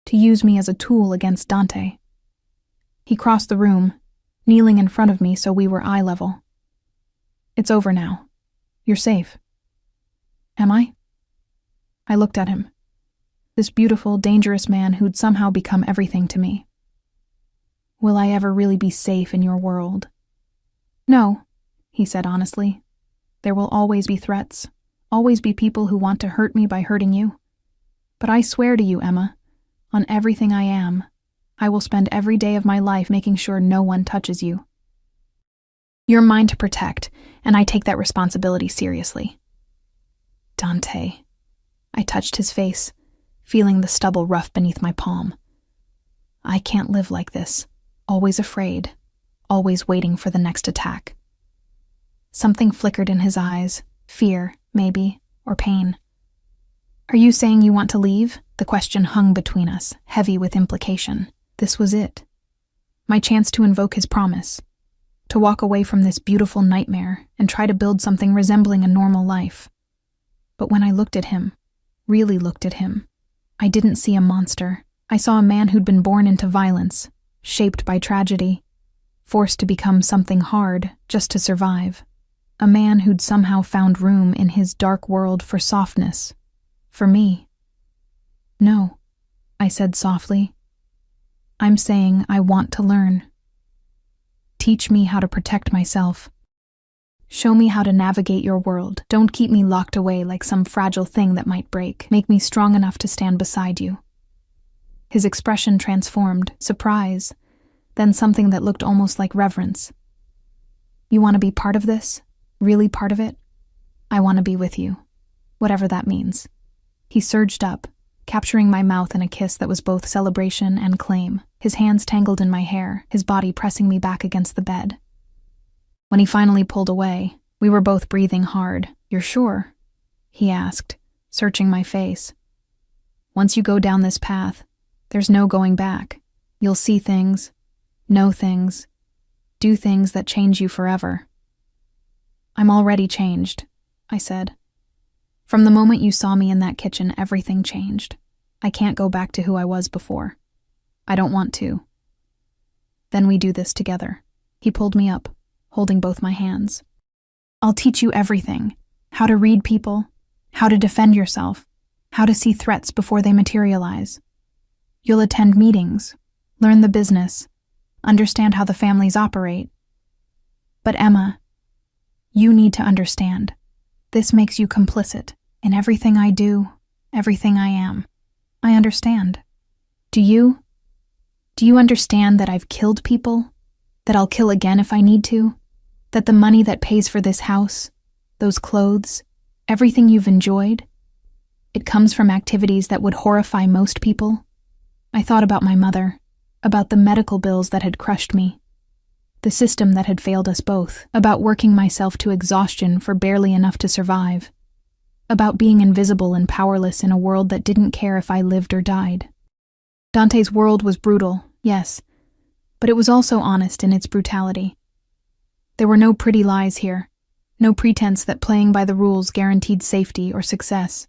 S1: to use me as a tool against Dante. He crossed the room, kneeling in front of me so we were eye level. It's over now. You're safe. Am I? I looked at him. This beautiful, dangerous man who'd somehow become everything to me. Will I ever really be safe in your world? No, he said honestly. There will always be threats, always be people who want to hurt me by hurting you. But I swear to you, Emma, on everything I am, I will spend every day of my life making sure no one touches you. You're mine to protect, and I take that responsibility seriously. Dante. I touched his face, feeling the stubble rough beneath my palm. I can't live like this, always afraid, always waiting for the next attack. Something flickered in his eyes, fear, maybe, or pain. Are you saying you want to leave? The question hung between us, heavy with implication. This was it. My chance to invoke his promise, to walk away from this beautiful nightmare and try to build something resembling a normal life. But when I looked at him, really looked at him, I didn't see a monster. I saw a man who'd been born into violence, shaped by tragedy, forced to become something hard just to survive. A man who'd somehow found room in his dark world for softness. For me. No, I said softly. I'm saying I want to learn. Teach me how to protect myself. Show me how to navigate your world. Don't keep me locked away like some fragile thing that might break. Make me strong enough to stand beside you. His expression transformed, surprise, then something that looked almost like reverence. You want to be part of this? Really part of it? I want to be with you, whatever that means. He surged up, capturing my mouth in a kiss that was both celebration and claim, his hands tangled in my hair, his body pressing me back against the bed. When he finally pulled away, we were both breathing hard. You're sure? He asked, searching my face. Once you go down this path, there's no going back. You'll see things, know things, do things that change you forever. I'm already changed, I said. From the moment you saw me in that kitchen, everything changed. I can't go back to who I was before. I don't want to. Then we do this together. He pulled me up, holding both my hands. I'll teach you everything. How to read people, how to defend yourself, how to see threats before they materialize. You'll attend meetings, learn the business, understand how the families operate. But Emma, you need to understand. This makes you complicit in everything I do, everything I am. I understand. Do you? Do you understand that I've killed people? That I'll kill again if I need to? That the money that pays for this house, those clothes, everything you've enjoyed, it comes from activities that would horrify most people? I thought about my mother, about the medical bills that had crushed me, the system that had failed us both, about working myself to exhaustion for barely enough to survive, about being invisible and powerless in a world that didn't care if I lived or died. Dante's world was brutal, yes, but it was also honest in its brutality. There were no pretty lies here, no pretense that playing by the rules guaranteed safety or success.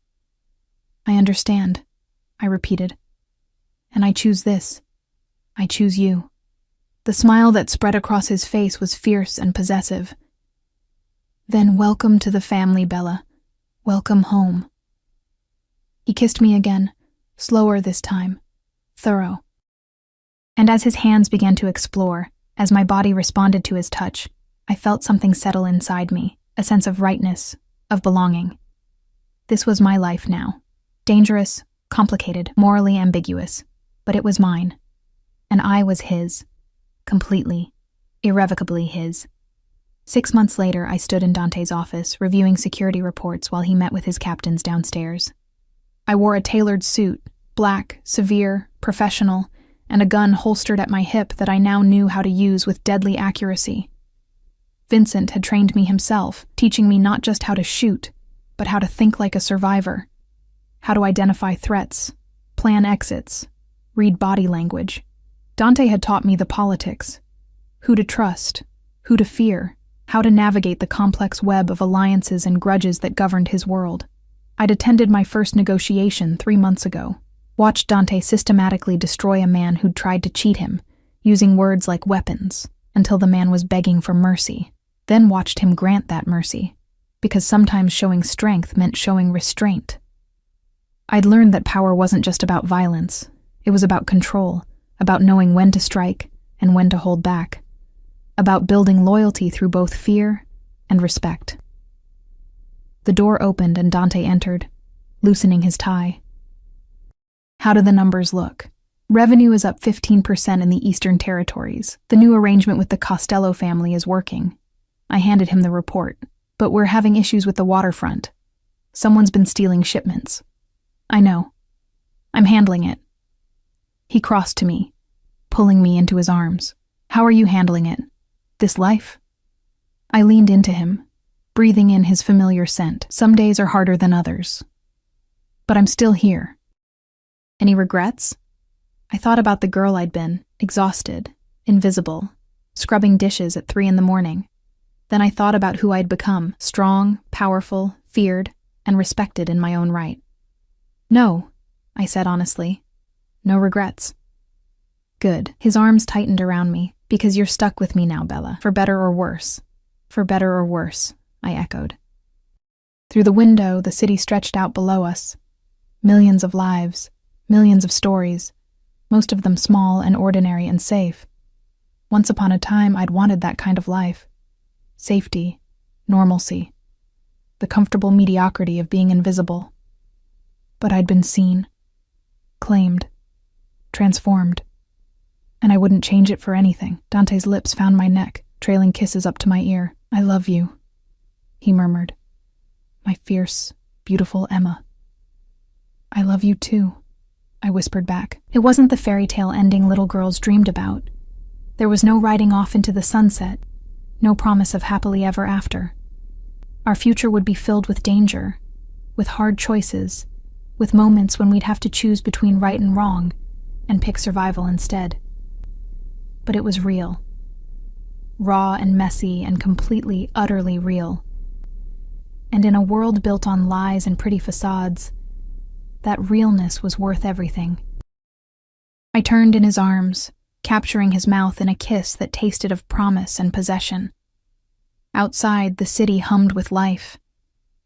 S1: I understand, I repeated. And I choose this. I choose you. The smile that spread across his face was fierce and possessive. Then welcome to the family, Bella. Welcome home. He kissed me again, slower this time, thorough. And as his hands began to explore, as my body responded to his touch, I felt something settle inside me, a sense of rightness, of belonging. This was my life now. Dangerous, complicated, morally ambiguous, but it was mine. And I was his. Completely, irrevocably his. 6 months later, I stood in Dante's office, reviewing security reports while he met with his captains downstairs. I wore a tailored suit, black, severe, professional, and a gun holstered at my hip that I now knew how to use with deadly accuracy. Vincent had trained me himself, teaching me not just how to shoot, but how to think like a survivor, how to identify threats, plan exits, read body language. Dante had taught me the politics, who to trust, who to fear, how to navigate the complex web of alliances and grudges that governed his world. I'd attended my first negotiation 3 months ago, watched Dante systematically destroy a man who'd tried to cheat him, using words like weapons, until the man was begging for mercy, then watched him grant that mercy, because sometimes showing strength meant showing restraint. I'd learned that power wasn't just about violence, it was about control, about knowing when to strike and when to hold back, about building loyalty through both fear and respect. The door opened and Dante entered, loosening his tie. How do the numbers look? Revenue is up 15% in the Eastern Territories. The new arrangement with the Costello family is working. I handed him the report, but we're having issues with the waterfront. Someone's been stealing shipments. I know. I'm handling it. He crossed to me, pulling me into his arms. How are you handling it? This life? I leaned into him, breathing in his familiar scent. Some days are harder than others. But I'm still here. Any regrets? I thought about the girl I'd been, exhausted, invisible, scrubbing dishes at 3 a.m. Then I thought about who I'd become, strong, powerful, feared, and respected in my own right. No, I said honestly. No regrets. Good. His arms tightened around me. Because you're stuck with me now, Bella. For better or worse. For better or worse, I echoed. Through the window, the city stretched out below us. Millions of lives, millions of stories, most of them small and ordinary and safe. Once upon a time, I'd wanted that kind of life. Safety, normalcy, the comfortable mediocrity of being invisible. But I'd been seen, claimed, transformed. And I wouldn't change it for anything. Dante's lips found my neck, trailing kisses up to my ear. I love you, he murmured. My fierce, beautiful Emma. I love you too, I whispered back. It wasn't the fairy tale ending little girls dreamed about. There was no riding off into the sunset, no promise of happily ever after. Our future would be filled with danger, with hard choices, with moments when we'd have to choose between right and wrong, and pick survival instead. But it was real. Raw and messy and completely, utterly real. And in a world built on lies and pretty facades, that realness was worth everything. I turned in his arms, capturing his mouth in a kiss that tasted of promise and possession. Outside, the city hummed with life.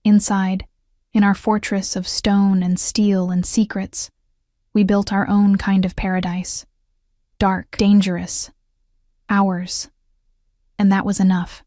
S1: Inside, in our fortress of stone and steel and secrets, we built our own kind of paradise. Dark, dangerous, ours. And that was enough.